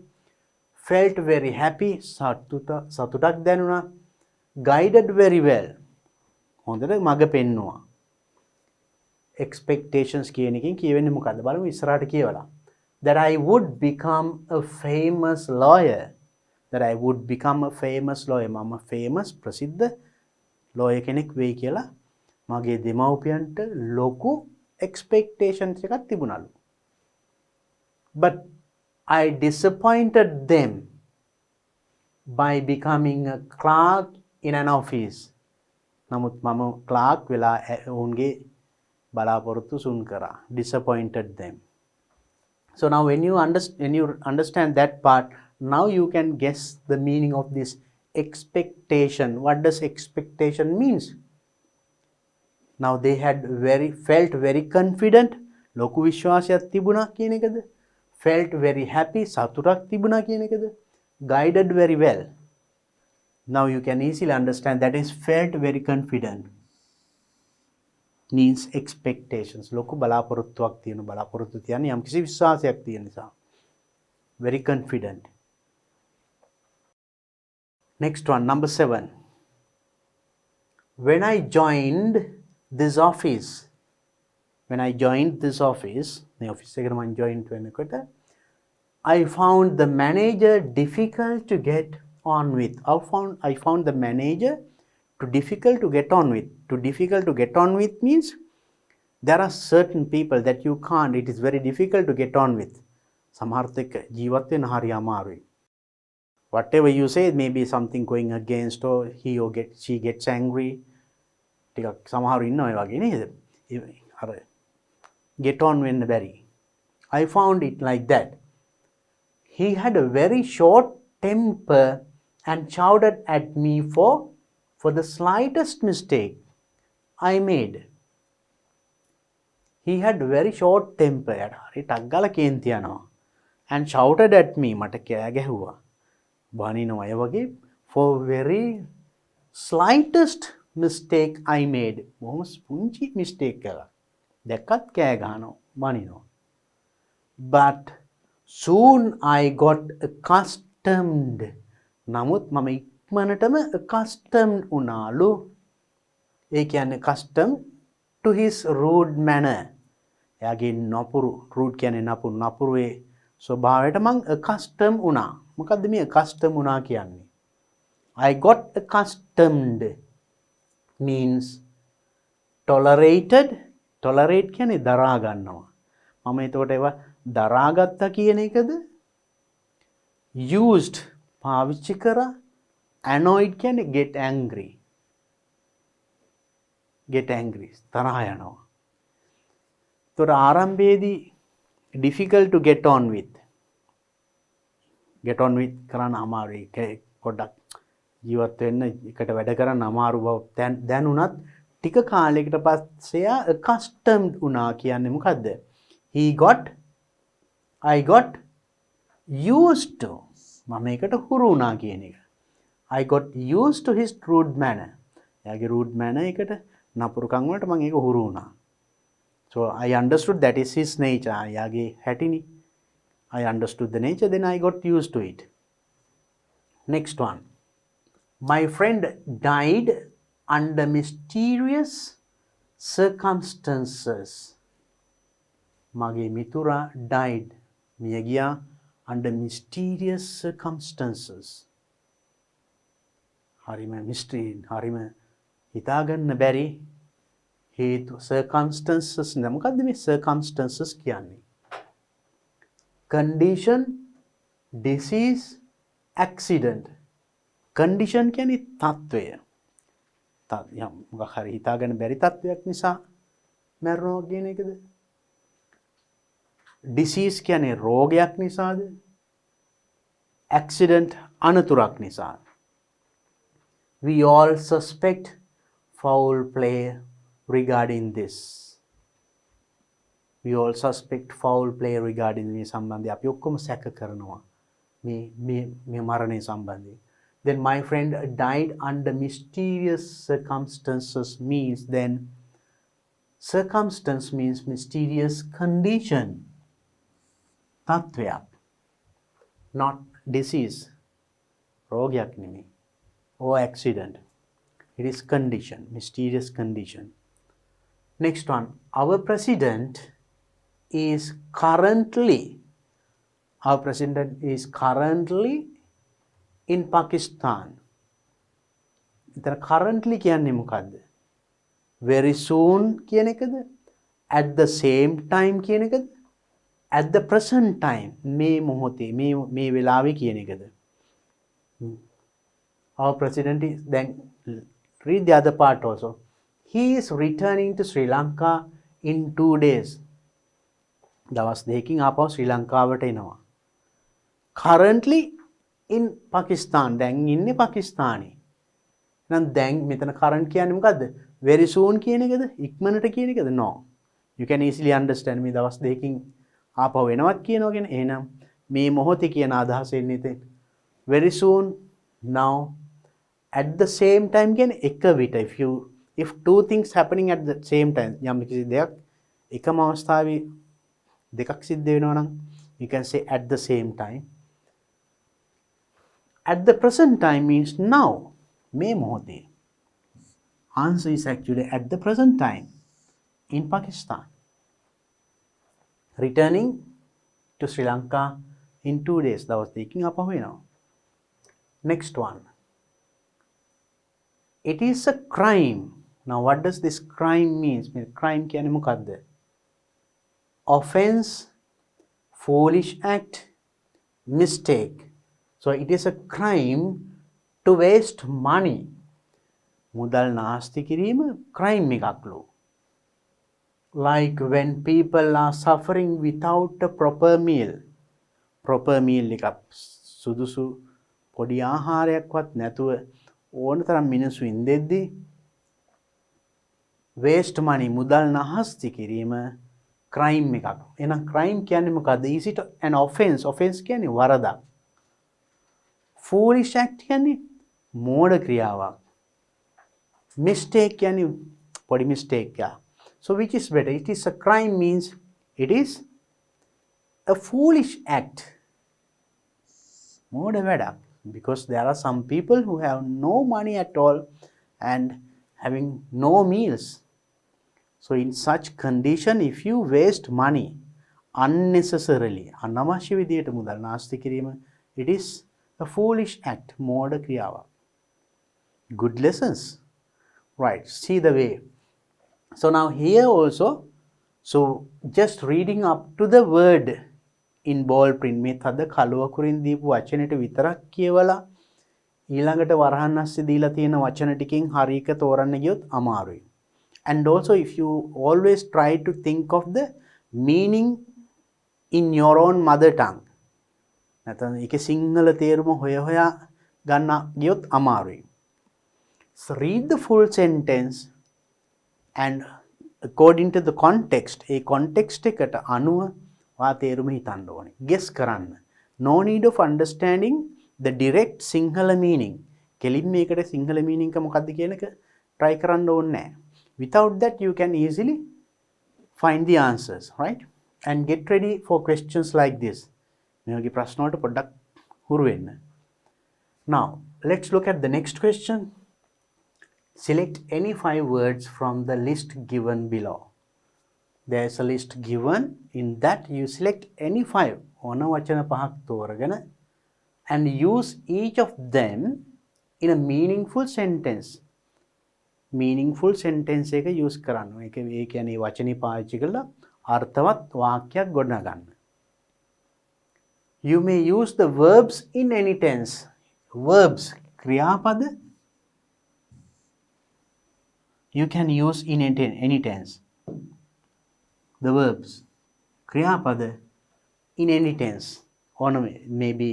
Felt very happy. සතුටක් දැනුණා. Guided very well. හොඳට මඟ පෙන්නුවා. Expectations කියන එකෙන් කියවෙන්නේ මොකද්ද? බලමු ඉස්සරහට කියවලා. That I would become a famous lawyer. That I would become a famous lawyer. මම famous ප්‍රසිද්ධ lawyer කෙනෙක් වෙයි කියලා මගේ දෙමව්පියන්ට ලොකු expectations එකක් තිබුණලු. But I disappointed them by becoming a clerk in an office. නමුත් මම clerk වෙලා ඔවුන්ගේ බලාපොරොත්තු සුන් කරා. Disappointed them. So now when you understand that part, now you can guess the meaning of this expectation. What does expectation means? Now they had felt very confident. ලොකු විශ්වාසයක් තිබුණා කියන එකද? Felt very happy. සතුටක් තිබුණා කියන එකද? Guided very well. Now you can easily understand that is felt very confident. Means expectations. ලොකු බලාපොරොත්තුවක් තියෙන බලාපොරොත්තු තියන්නේ යම්කිසි විශ්වාසයක් තියෙන නිසා. Very confident. Next one, number 7. When I joined this office, the office එකකට මම join වෙනකොට, I found the manager difficult to get on with. I found the manager too difficult to get on with. Too difficult to get on with means there are certain people that you can't, it is very difficult to get on with. සමහරත් එක්ක ජීවත් වෙන්න හරි අමාරුයි. Whatever you say, maybe something going against, or she gets angry. ටිකක් සමහරු ඉන්නවා ඒ වගේ නේද? අර get on වෙන්න බැරි. I found it like that. He had a very short temper and shouted at me for the slightest mistake I made. He had a very short temper. හරි ටක් ගාලා කේන්ති යනවා. And shouted at me. මට කෑ ගැහුවා. බනිනවා ඒ වගේ for very slightest mistake I made. බොහොම පුංචි mistake එකක්. දැක්කත් කෑ ගහනවා බනිනවා. But soon I got accustomed. නමුත් මම ඉක්මනටම accustomed වුණාලු. ඒ කියන්නේ accustomed to his rude manner. එයාගේ නපුරු, rude කියන්නේ නපුරුවේ ස්වභාවයට මං accustomed වුණා. මොකද්ද මේ accustomed වුණා කියන්නේ? I got accustomed means tolerated. Tolerate කියන්නේ දරා ගන්නවා. මම එතකොට ඒවා දරාගත්තා කියන එකද? Used පාවිච්චි කරා. Annoyed කියන්නේ get angry. Get angry. තරහ යනවා. එතකොට ආරම්භයේදී difficult to get on with. Get on with කරන්න අමාරුයි. පොඩ්ඩක් ජීවත් වෙන්න එකට වැඩ කරන්න අමාරු බව දැනුණත් ටික කාලයකට පස්සේ accustomed වුණා කියන්නේ මොකද්ද? I got used to. මම ඒකට හුරු වුණා කියන එක. I got used to his rude manner. එයාගේ rude manner එකට නපුරුකම් වලට මම ඒක හුරු වුණා. So I understood that is his nature. එයාගේ හැටිනි. I understood the nature, then I got used to it. Next one. My friend died under mysterious circumstances. Mage mitura died. මිය ගියා under mysterious circumstances. හරිම mystery, හරිම හිතාගන්න බැරි හේතු circumstances. මොකද්ද මේ circumstances කියන්නේ? Condition, disease, accident. Condition කියන්නේ තත්වය. මොකක් හරි හිතාගන්න බැරි තත්වයක් නිසා මැරෙනවා කියන එකද? Disease කියන්නේ රෝගයක් නිසාද? Accident අනතුරක් නිසා. We all suspect foul play regarding this. We all suspect foul play regarding මේ සම්බන්ධය අපි ඔක්කොම සැක කරනවා. මේ මරණය සම්බන්ධයෙන්. Then my friend died under mysterious circumstances means then circumstance means mysterious condition. Tatvya. Not disease. Rogyak nimi. Or accident. It is condition. Mysterious condition. Next one. Our president is currently in Pakistan. ඉතන currently කියන්නේ මොකද්ද? Very soon කියන එකද? At the same time කියන එකද? At the present time. මේ මොහොතේ මේ වෙලාවේ කියන එකද? Our president is, then read the other part also. He is returning to Sri Lanka in 2 days. දවස් දෙකකින් ආපහු ශ්‍රී ලංකාවට එනවා. Currently in Pakistan. දැන් ඉන්නේ පාකිස්තානේ. එහෙනම් දැන් මෙතන current කියන්නේ මොකද්ද? Very soon කියන එකද? ඉක්මනට කියන එකද? No. You can easily understand මේ දවස් දෙකකින් ආපහු එනවත් කියනවගෙන. එහෙනම් මේ මොහොතේ කියන අදහස එන්නේ තේ very soon, now, at the same time කියන්නේ එක විට. If two things happening at the same time, යම් කිසි දෙයක් එකම අවස්ථාවේ දෙකක් සිද්ධ වෙනවා නම් you can say at the same time. At the present time means now. මේ මොහොතේ. Answer is actually at the present time in Pakistan. Returning to Sri Lanka in 2 days. දවස් දෙකකින් ආපහු එනවා. Next one. It is a crime. Now what does this crime means? Crime කියන්නේ මොකද්ද? Offense, foolish act, mistake. So it is a crime to waste money. මුදල් නාස්ති කිරීම crime එකක්ලු. Like when people are suffering without a proper meal. Proper meal එකක් සුදුසු පොඩි ආහාරයක්වත් නැතුව ඕන තරම් මිනිස්සු ඉඳෙද්දි waste money මුදල් නාස්ති කිරීම crime එකක්. එහෙනම් crime කියන්නේ මොකද්ද? Is it an offense? Offense කියන්නේ වරදක්. Foolish act කියන්නේ මෝඩ ක්‍රියාවක්. Mistake කියන්නේ පොඩි mistake එකක්. So which is better? It is a crime means it is a foolish act. මෝඩ වැඩක්. Because there are some people who have no money at all and having no meals. So in such condition, if you waste money unnecessarily, අනවශ්‍ය විදියට මුදල් නාස්ති කිරීම, it is a foolish act. මෝඩ ක්‍රියාවක්. Good lessons. Right, see the way. So now here also, so just reading up to the word in bold print, මේ තද කළුවකුරින් දීපු වචනෙට විතරක් කියවලා ඊළඟට වරහන් අස්සේ දීලා තියෙන වචන ටිකෙන් හරි එක තෝරන්න ගියොත් අමාරුයි. And also if you always try to think of the meaning in your own mother tongue, නැත්නම් ඒකේ සිංහල තේරුම හොය හොයා ගන්න ගියොත් අමාරුයි. So read the full sentence and according to the context, A context එකට අනුව වා තේරුම හිතන්න ඕනේ. Guess කරන්න. No need of understanding the direct Sinhala meaning. කෙලින් මේකට සිංහල meaning එක මොකක්ද කියන එක try කරන්න ඕනේ නැහැ. Without that you can easily find the answers, right? And get ready for questions like this. මේ වගේ ප්‍රශ්න වලට පොඩ්ඩක් හුරු වෙන්න. Now, let's look at the next question. Select any 5 words from the list given below. There is a list given. In that you select any 5 ඕන වචන පහක් තෝරගෙන and use each of them in a meaningful sentence. Meaningful sentence එක use කරන්න. ඒ කියන්නේ වචනේ පාවිච්චි කරලා අර්ථවත් වාක්‍යයක් ගොඩනගන්න. You may use the verbs in any tense. Verbs ක්‍රියාපද you can use in any tense. The verbs kriyapada in any tense, or maybe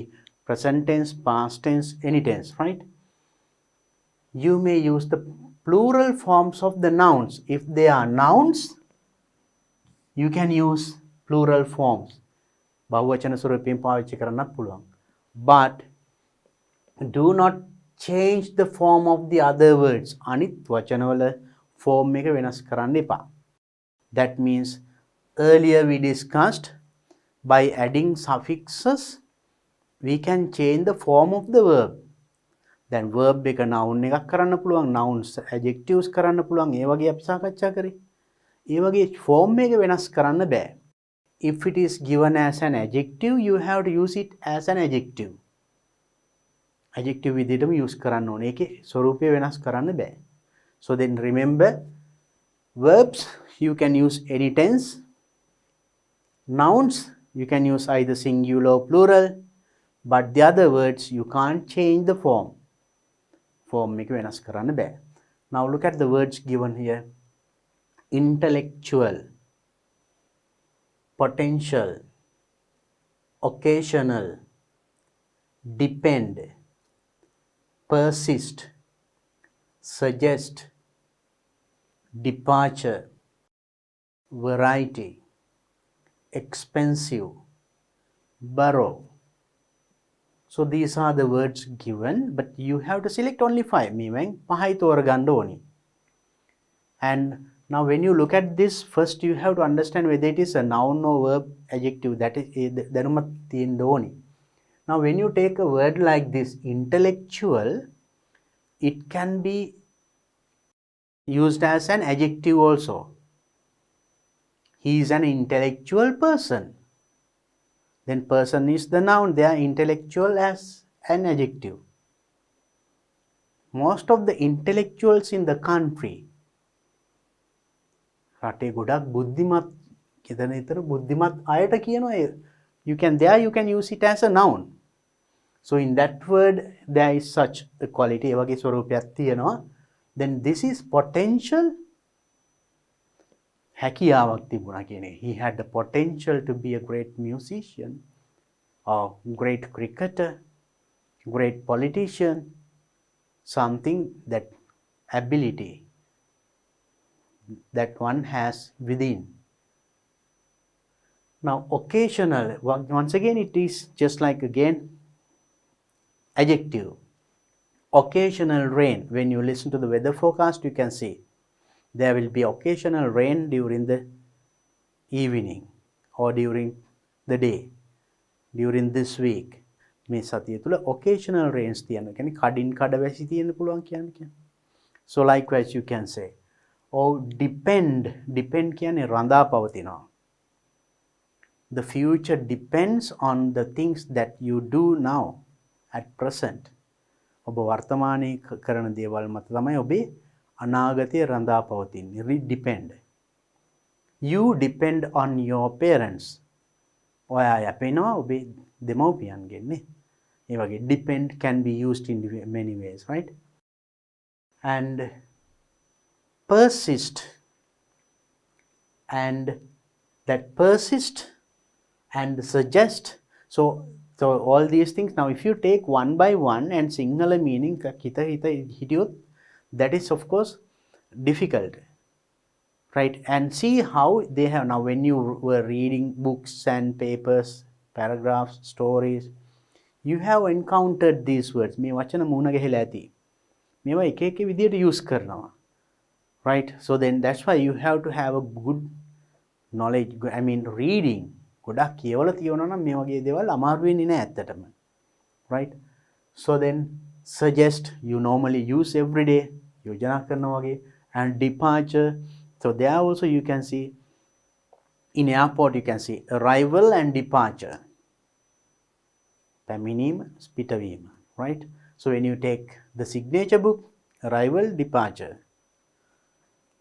present tense, past tense, any tense, right? You may use the plural forms of the nouns. If they are nouns, you can use plural forms. බහුවචන ස්වරූපයෙන් පාවිච්චි කරන්නත් පුළුවන්. But do not change the form of the other words. අනිත් වචනවල form එක වෙනස් කරන්න එපා. That means earlier we discussed by adding suffixes we can change the form of the verb. Then verb එක noun එකක් කරන්න පුළුවන්, nouns adjectives කරන්න පුළුවන්. ඒ වගේ අපි සාකච්ඡා කරේ. ඒ වගේ form එක වෙනස් කරන්න බෑ. If it is given as an adjective, you have to use it as an adjective. Adjective විදිහටම use කරන්න ඕනේ. ඒකේ ස්වරූපය වෙනස් කරන්න බෑ. So then remember, verbs you can use any tense. Nouns you can use either singular or plural. But the other words you can't change the form. Form එක වෙනස් කරන්න බෑ. Now look at the words given here. Intellectual, potential, occasional, depend, persist, suggest, departure, variety, expensive, borrow. So these are the words given, but you have to select only 5. Meaning පහයි තෝරගන්න ඕනි. And now when you look at this, first you have to understand whether it is a noun or verb, adjective. That is දැනුමක් තියෙන්න ඕනි. Now when you take a word like this, intellectual, it can be used as an adjective also. He is an intellectual person. Then person is the noun, they are intellectual as an adjective. Most of the intellectuals in the country, රටේ ගොඩක් බුද්ධිමත් කෙතන ඊතර බුද්ධිමත් අයට කියනවා you can use it as a noun. So in that word there is such a quality ඒ වගේ ස්වරූපයක් තියෙනවා. Then this is potential හැකියාවක් තිබුණා කියන එක. He had the potential to be a great musician or great cricketer, great politician, something that ability that one has within. Now occasional, once again it is just like again adjective. Occasional rain, when you listen to the weather forecast you can see there will be occasional rain during the evening or during the day, during this week. මේ සතිය තුල occasional rains තියෙනවා. කියන්නේ කඩින් කඩ වැසි තියෙන්න පුළුවන් කියන්නේ. So likewise you can say depend කියන්නේ රඳා පවතිනවා. The future depends on the things that you do now at present. ඔබ වර්තමානයේ කරන දේවල් මත තමයි ඔබේ අනාගතය රඳා පවතින්නේ. Depend. You depend on your parents. ඔයා යැපෙනවා ඔබේ දෙමව්පියන්ගෙන් නේ. ඒ වගේ depend can be used in many ways, right? And persist, and that persist and suggest. So all these things, now if you take one by one and Sinhala meaning kita hitiyot, that is of course difficult, right? And see how they have, now when you were reading books and papers, paragraphs, stories, you have encountered these words. මේ වචන මුණ ගැහිලා ඇති. මේවා එක එක විදියට use කරනවා. Right? So then that's why you have to have a good knowledge. I mean reading. ගොඩක් කියවලා තියෙනවා නම් මේ වගේ දේවල් අමාරු වෙන්නේ නැහැ ඇත්තටම. Right? So then suggest, you normally use every day. යෝජනා කරනවා වගේ. And departure. So there also you can see in airport you can see arrival and departure. පැමිණීම, පිටවීම. Right? So when you take the signature book, arrival, departure.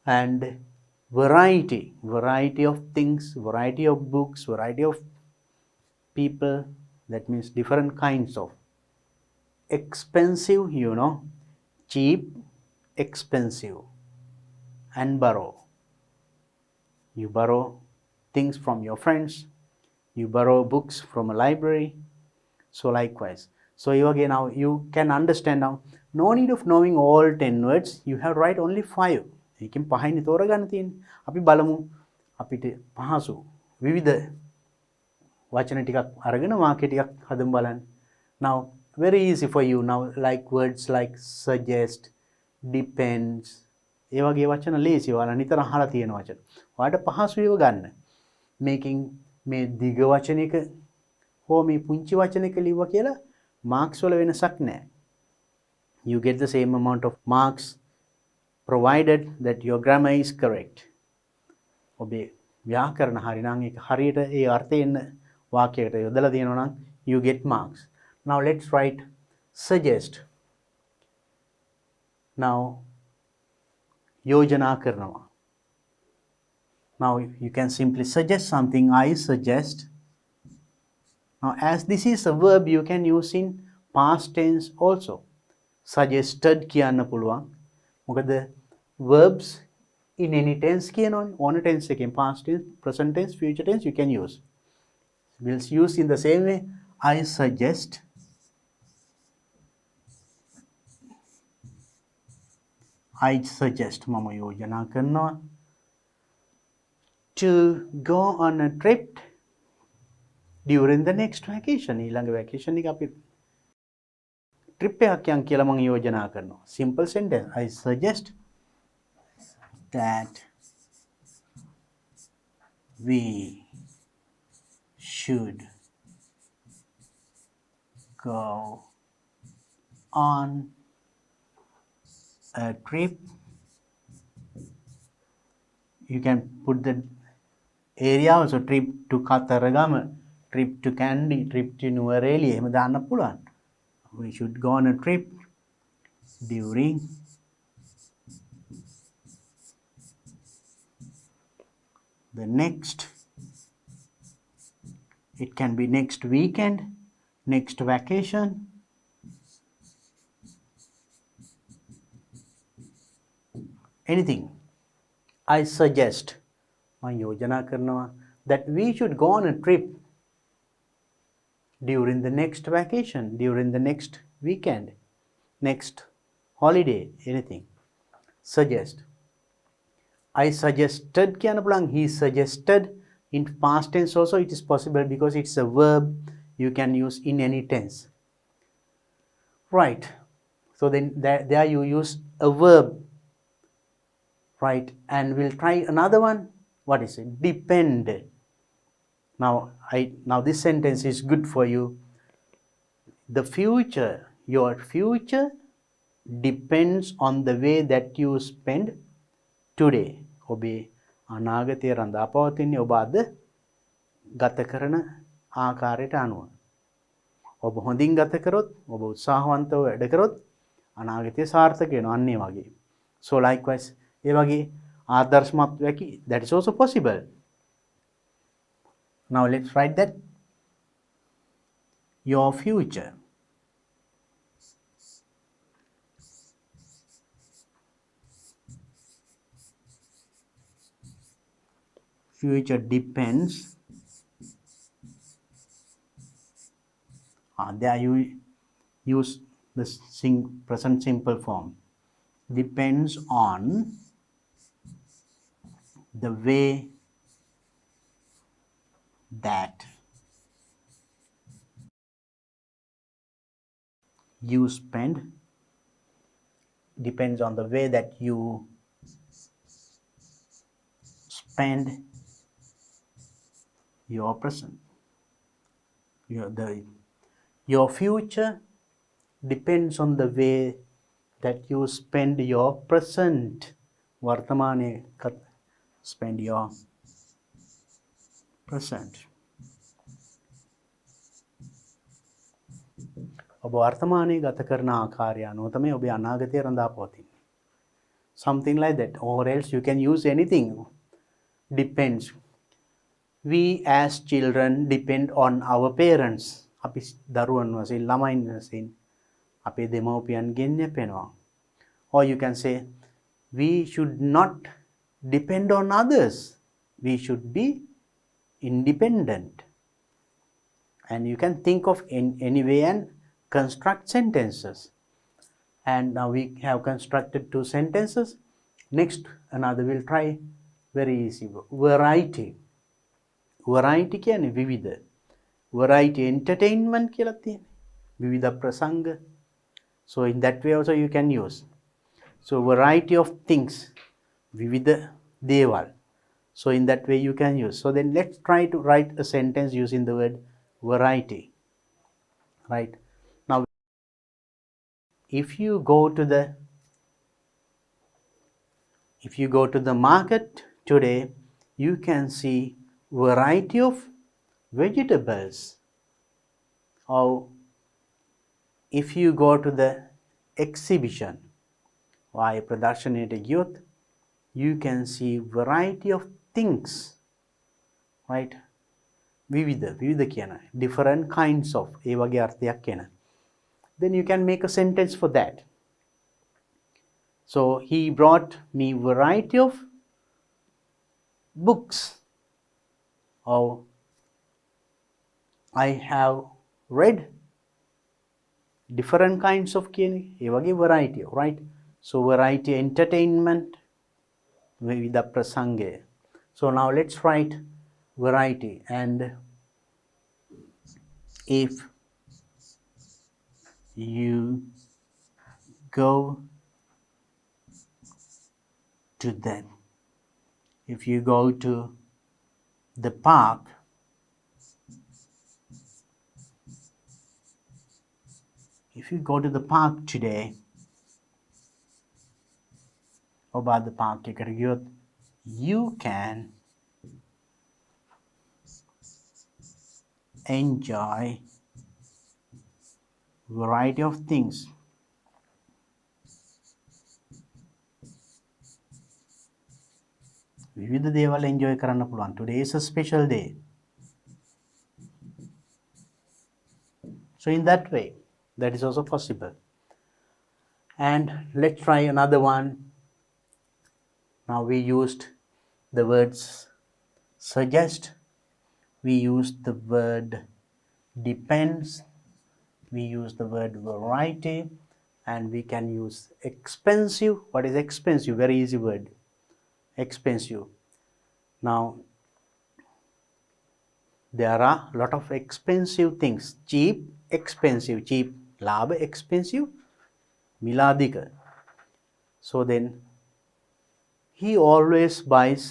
And variety of things, variety of books, variety of people, that means different kinds of. Expensive, you know, cheap, expensive. And borrow. You borrow things from your friends, you borrow books from a library. So likewise. So you again, now you can understand now, no need of knowing all 10 words, you have to write only 5. ඒකෙන් පහයිනේ තෝරගන්න තියෙන්නේ. අපි බලමු අපිට පහසු විවිධ වචන ටිකක් අරගෙන වාක්‍ය ටිකක් හදමු බලන්න. Now very easy for you now, like words like suggest, depends. ඒ වගේ වචන ලේසි. ඔයාලා නිතර අහලා තියෙන වචන. ඔයාලට පහසු ඒව ගන්න. මේකෙන් මේ දිග වචනයක හෝ මේ පුංචි වචනයක ලිව්වා කියලා marks වල වෙනසක් නැහැ. You get the same amount of marks provided that your grammar is correct. ඔබේ ව්‍යාකරණ හරි නම් ඒක හරියට ඒ අර්ථයෙන් වාක්‍යයකට යොදලා තියෙනවා නම් you get marks. Now let's write suggest. Now යෝජනා කරනවා. Now you can simply suggest something. I suggest. Now as this is a verb, you can use in past tense also. Suggested කියන්න පුළුවන්. මොකද verbs in any tense කියනවනේ ඕන tense එකෙන් past tense present tense future tense you can use. We'll use in the same way. I suggest මම යෝජනා කරනවා to go on a trip during the next vacation. ඊළඟ vacation එක අපි trip එකක් යන් කියලා මම යෝජනා කරනවා. Simple sentence. I suggest that we should go on a trip. You can put the area also, trip to Kataragama, trip to Kandy, trip to Nuvareli. එහෙම දාන්න පුළුවන්. We should go on a trip during the next, it can be next weekend, next vacation, anything. I suggest මම යෝජනා කරනවා that we should go on a trip during the next vacation, during the next weekend, next holiday, anything. Suggest. I suggested කියන්න පුළුවන්. He suggested. In past tense also it is possible because it's a verb you can use in any tense. Right. So then there you use a verb. Right. And we'll try another one. What is it? Depend. Now this sentence is good for you. The future, your future depends on the way that you spend today. ඔබේ අනාගතය රඳා පවතින්නේ ඔබ අද ගත කරන ආකාරයට අනුව. ඔබ හොඳින් ගත කරොත්, ඔබ උත්සාහවන්තව වැඩ කරොත් අනාගතය සාර්ථක වෙනවා. අන්න ඒ වගේ. So likewise ඒ වගේ ආදර්ශමත්වයක් that is also possible. Now let's write that. Your future. Future depends. There you use the present simple form. Depends on the way that you spend. Depends on the way that you spend your present. Your future depends on the way that you spend your present. වර්තමානයේ spend your present. ඔබ වර්තමානයේ ගත කරන ආකාරය අනුව තමයි ඔබේ අනාගතය රඳා පවතින්නේ. Something like that. Or else you can use anything. Depends. We as children depend on our parents. අපි දරුවන් වශයෙන් ළමයින් වශයෙන් අපේ දෙමව්පියන්ගෙන් යැපෙනවා. Or you can say we should not depend on others. We should be independent. And you can think of in any way and construct sentences. And now we have constructed 2 sentences. Next another we'll try very easy. Variety. Variety කියන්නේ විවිධ. Variety entertainment කියලා තියෙන්නේ. විවිධ ප්‍රසංග. So in that way also you can use. So variety of things. විවිධ දේවල්. So in that way you can use. So then let's try to write a sentence using the word variety. Right. Now if you go to the market today, you can see variety of vegetables. Or if you go to the exhibition, වාය ප්‍රදර්ශනයට ගියොත්, you can see variety of things. Right? විවිධ කියන different kinds of ඒ වගේ අර්ථයක් කියන. Then you can make a sentence for that. So he brought me variety of books, or I have read different kinds of කියන ඒ වගේ variety, right? So variety entertainment විවිධ ප්‍රසංගය. So now let's write variety, and if you go to them, if you go to the park, if you go to the park today, ඔබ අද park එකට ගියොත්, you can enjoy variety of things. විවිධ දේවල් enjoy කරන්න පුළුවන්. Today is a special day. So in that way, that is also possible. And let's try another one. Now we used the words suggest, we used the word depends, we use the word variety, and we can use expensive. What is expensive? Very easy word. Expensive. Now there are a lot of expensive things. Cheap, expensive. Cheap, ලාභ, expensive, මිලාදික. So then he always buys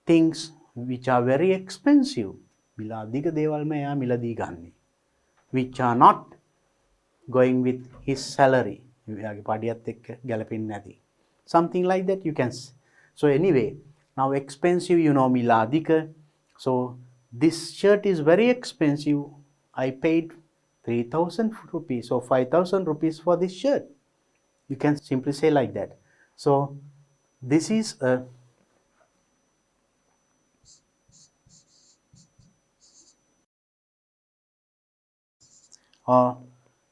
things which are very expensive. මිලාදික දේවල්ම එයා මිලදී ගන්නේ. Which are not going with his salary. එයාගේ පඩියත් එක්ක ගැලපෙන්නේ නැති. Something like that you can. So anyway, now expensive, you know, miladika. So this shirt is very expensive. I paid 3,000 rupees or 5,000 rupees for this shirt. You can simply say like that. So this is a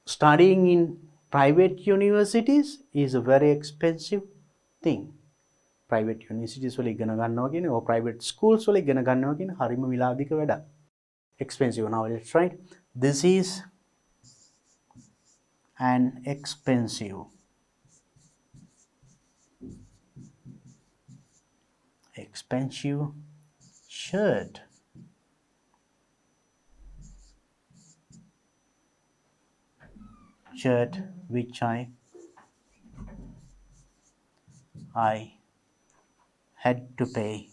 studying in private universities is a very expensive thing. Private universities වල ඉගෙන ගන්නවා කියන්නේ, or private schools වල ඉගෙන ගන්නවා කියන්නේ හරිම විලාදික වැඩක්. Expensive. Now let's write, this is an expensive shirt. Shirt which I had to pay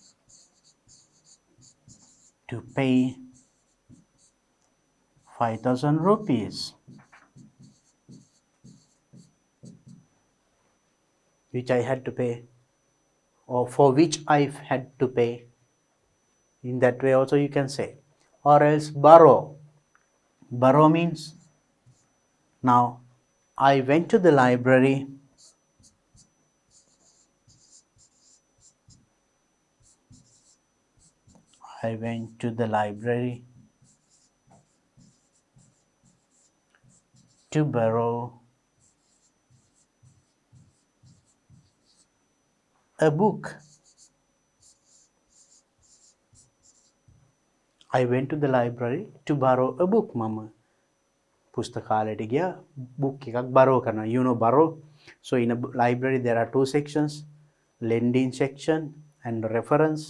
5,000 rupees. Which I had to pay, or for which I had to pay. In that way also you can say. Or else borrow. Borrow means, now I went to the library to borrow a book. I went to the library to borrow a book. මම පුස්තකාලයට ගියා book එකක් borrow කරනවා. You know borrow. So in a library there are two sections, lending section and reference.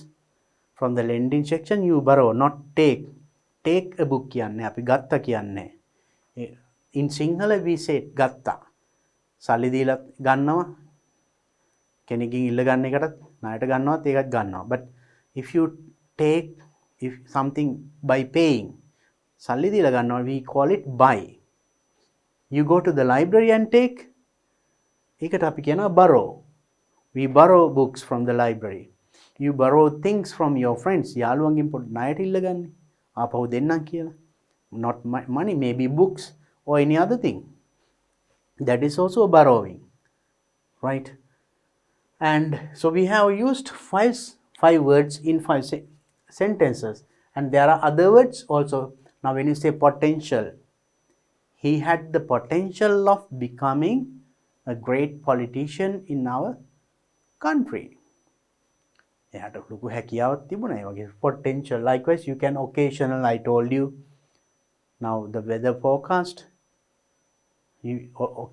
From the lending section you borrow, not take. Take a book කියන්නේ අපි ගත්ත කියන්නේ. In Sinhala we say ගත්තා. සල්ලි දීලා ගන්නවා. කෙනෙක්ගෙන් ඉල්ල ගන්න එකටත් ණයට ගන්නවත් ඒකත් ගන්නවා. But if you take something by paying, සල්ලි දීලා ගන්නවා, we call it buy. You go to the library and take, ඒකට අපි කියනවා borrow. We borrow books from the library. You borrow things from your friends. යාළුවන්ගෙන් පොඩි ණයට ඉල්ල ගන්න. ආපහු දෙන්නම් කියලා. Not money, maybe books or any other thing. That is also borrowing, right? And so we have used five words in 5 sentences, and there are other words also. Now when you say potential, he had the potential of becoming a great politician in our country. එයාට ලොකු හැකියාවක් තිබුණා. ඒ වගේ potential. Likewise, you can occasional, I told you. Now the weather forecast.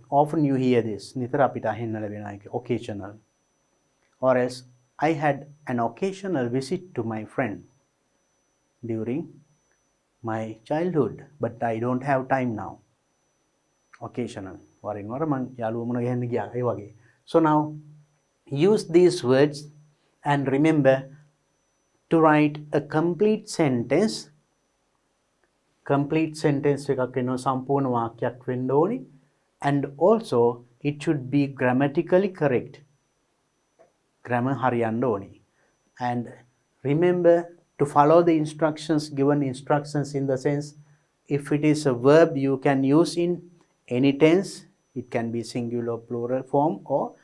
Often you hear this. නිතර අපිට අහෙන්න ලැබෙන එක occasional. Or else, I had an occasional visit to my friend during my childhood, but I don't have time now. Occasional. වරින් වර මං යාළුවෝ මුණ ගැහෙන්න ගියා. ඒ වගේ. So now, use these words and remember to write a complete sentence. Complete sentence එකක් වෙනවා සම්පූර්ණ වාක්‍යයක් වෙන්න ඕනි. And also it should be grammatically correct. Grammar හරියන්න ඕනි. And remember to follow the instructions, given instructions in the sense, if it is a verb you can use in any tense. It can be singular, plural form or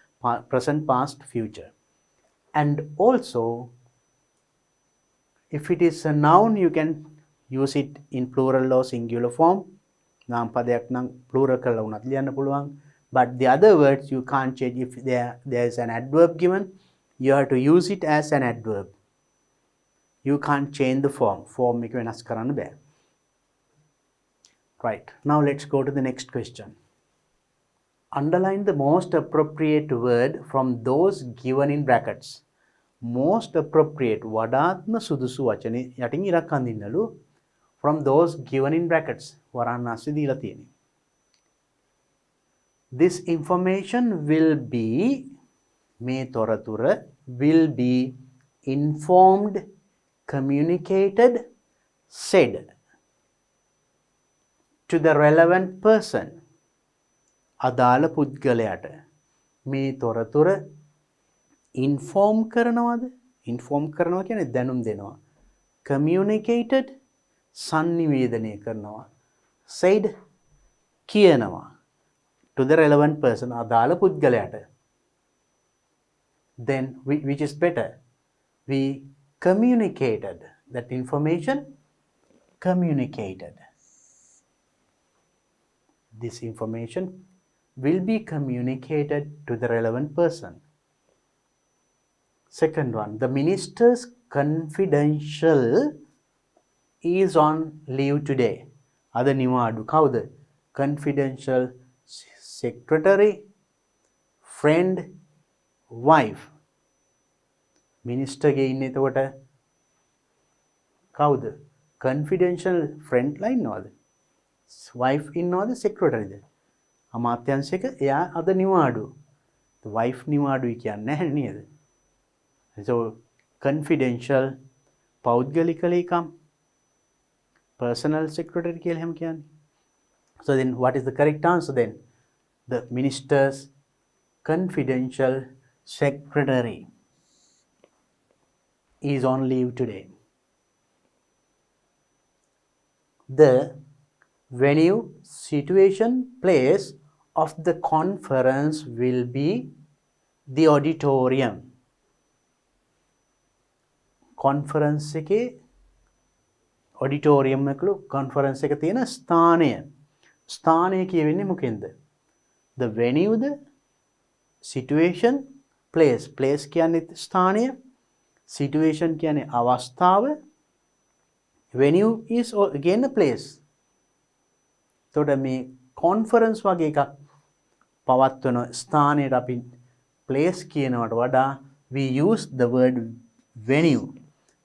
present, past, future. And also, if it is a noun, you can use it in plural or singular form. නාම පදයක් නම් plural කරලා වුණත් ලියන්න පුළුවන්. But the other words you can't change. If there is an adverb given, you have to use it as an adverb. You can't change the form. Form එක වෙනස් කරන්න බෑ. Right. Now let's go to the next question. Underline the most appropriate word from those given in brackets. Most appropriate වඩාත්ම සුදුසු වචනේ යටින් ඉරක් අඳින්නලු from those given in brackets. වරන් අස්සේ දීලා තියෙන්නේ. This information will be, මේ තොරතුර will be informed, communicated, said to the relevant person. අදාළ පුද්ගලයාට මේ තොරතුර inform කරනවද? inform කරනවා කියන්නේ දැනුම් දෙනවා. communicated sannivedanaya කරනවා. said කියනවා. to the relevant person අදාළ පුද්ගලයාට. Then which is better? We communicated that information. Communicated. This information will be communicated to the relevant person. Second one, the minister's confidential is on leave today. Ada niwadu kawuda? Confidential secretary, friend, wife. Minister ge inne eතකොට kawuda? Confidential friend line නෝද? wife ඉන්නවද secretaryද? අමාත්‍යංශයක එයා අද නිවාඩු. wife නිවාඩුයි කියන්නේ නැහැ නේද? So confidential පෞද්ගලික ලේකම් personal secretary කියලා හැම කියන්නේ. So then what is the correct answer then? The minister's confidential secretary is on leave today. The venue, situation, place of the conference will be the auditorium. Conference එකේ auditorium එකලු conference එක තියෙන ස්ථානය. ස්ථානය කියවෙන්නේ මොකෙන්ද? The venue, the situation, place. Place කියන්නේ ස්ථානය. Situation කියන්නේ අවස්ථාව. Venue is again a place. තොට මේ conference වගේ එකක් පවත්වන ස්ථානයට අපි place කියනවට වඩා we use the word venue.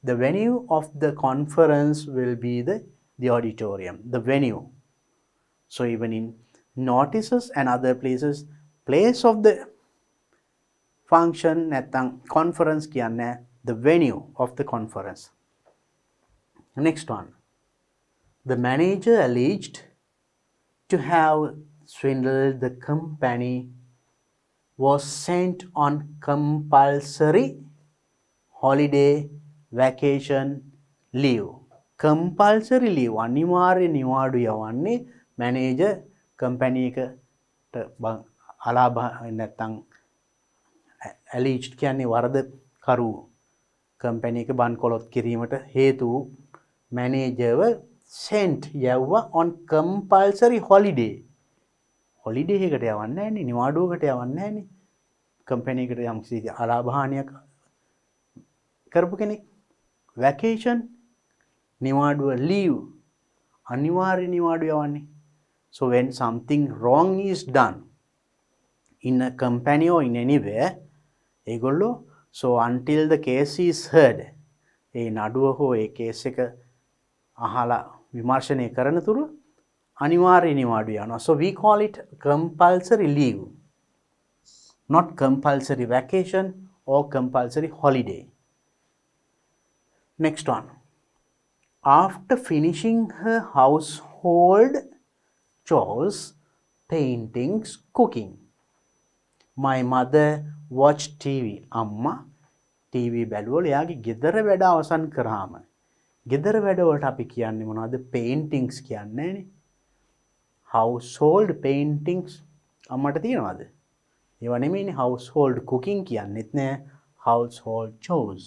The venue of the conference will be the auditorium, the venue. So even in notices and other places, place of the function නැත්නම් conference කියන්නේ the venue of the conference. Next one. The manager alleged to have swindled the company was sent on compulsory holiday vacation leave. Compulsory leave අනිවාර්ය නිවාඩු යවන්නේ manager company එකට අලාභ නැත්නම් alleged කියන්නේ වරදකරු company එක බන්කොලොත් කිරීමට හේතු managerව sent යවුවා on compulsory holiday. holiday එකට යවන්නේ නැහැනේ, නිවාඩුවකට යවන්නේ නැහැනේ. company එකට යම් කිසි අලාභ හානියක් කරපු කෙනෙක්. vacation නිවාඩුව leave අනිවාර්ය නිවාඩුව යවන්නේ. So when something wrong is done in a company or in anywhere, ඒගොල්ලෝ so until the case is heard, ඒ නඩුව හෝ ඒ කේස් එක අහලා විමර්ශනය කරන තුරු අනිවාර්ය නිවාඩුව යනවා. So we call it compulsory leave, not compulsory vacation or compulsory holiday. Next one. After finishing her household chores, paintings, cooking, my mother watched TV. අම්මා TV බැලුවලු. එයාගේ ගෙදර වැඩ අවසන් කරාම. ගෙදර වැඩවලට අපි කියන්නේ මොනවද? paintings කියන්නේ නේ. household paintings අම්මට තියෙනවද? ඒවා නෙමෙයිනේ. household cooking කියන්නේත් නෑ. household chores.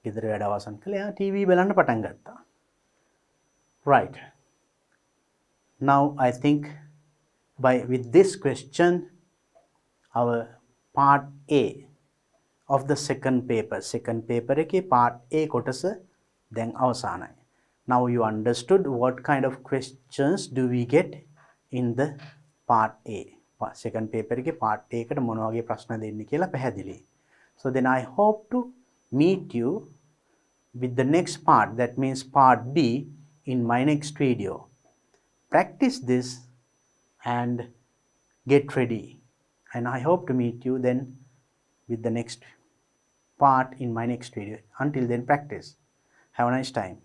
ගෙදර වැඩ අවසන් කළා. එයා TV බලන්න පටන් ගත්තා. Right. Now I think with this question our part A of the second paper එකේ part A කොටස දැන් අවසానයි. Now you understood what kind of questions do we get in the part A. second paper එකේ part A එකට මොන වගේ ප්‍රශ්න දෙන්නේ කියලා පැහැදිලි. So then I hope to meet you with the next part, that means part B, in my next video. Practice this and get ready, and I hope to meet you then with the next part in my next video. Until then, practice. Have a nice time.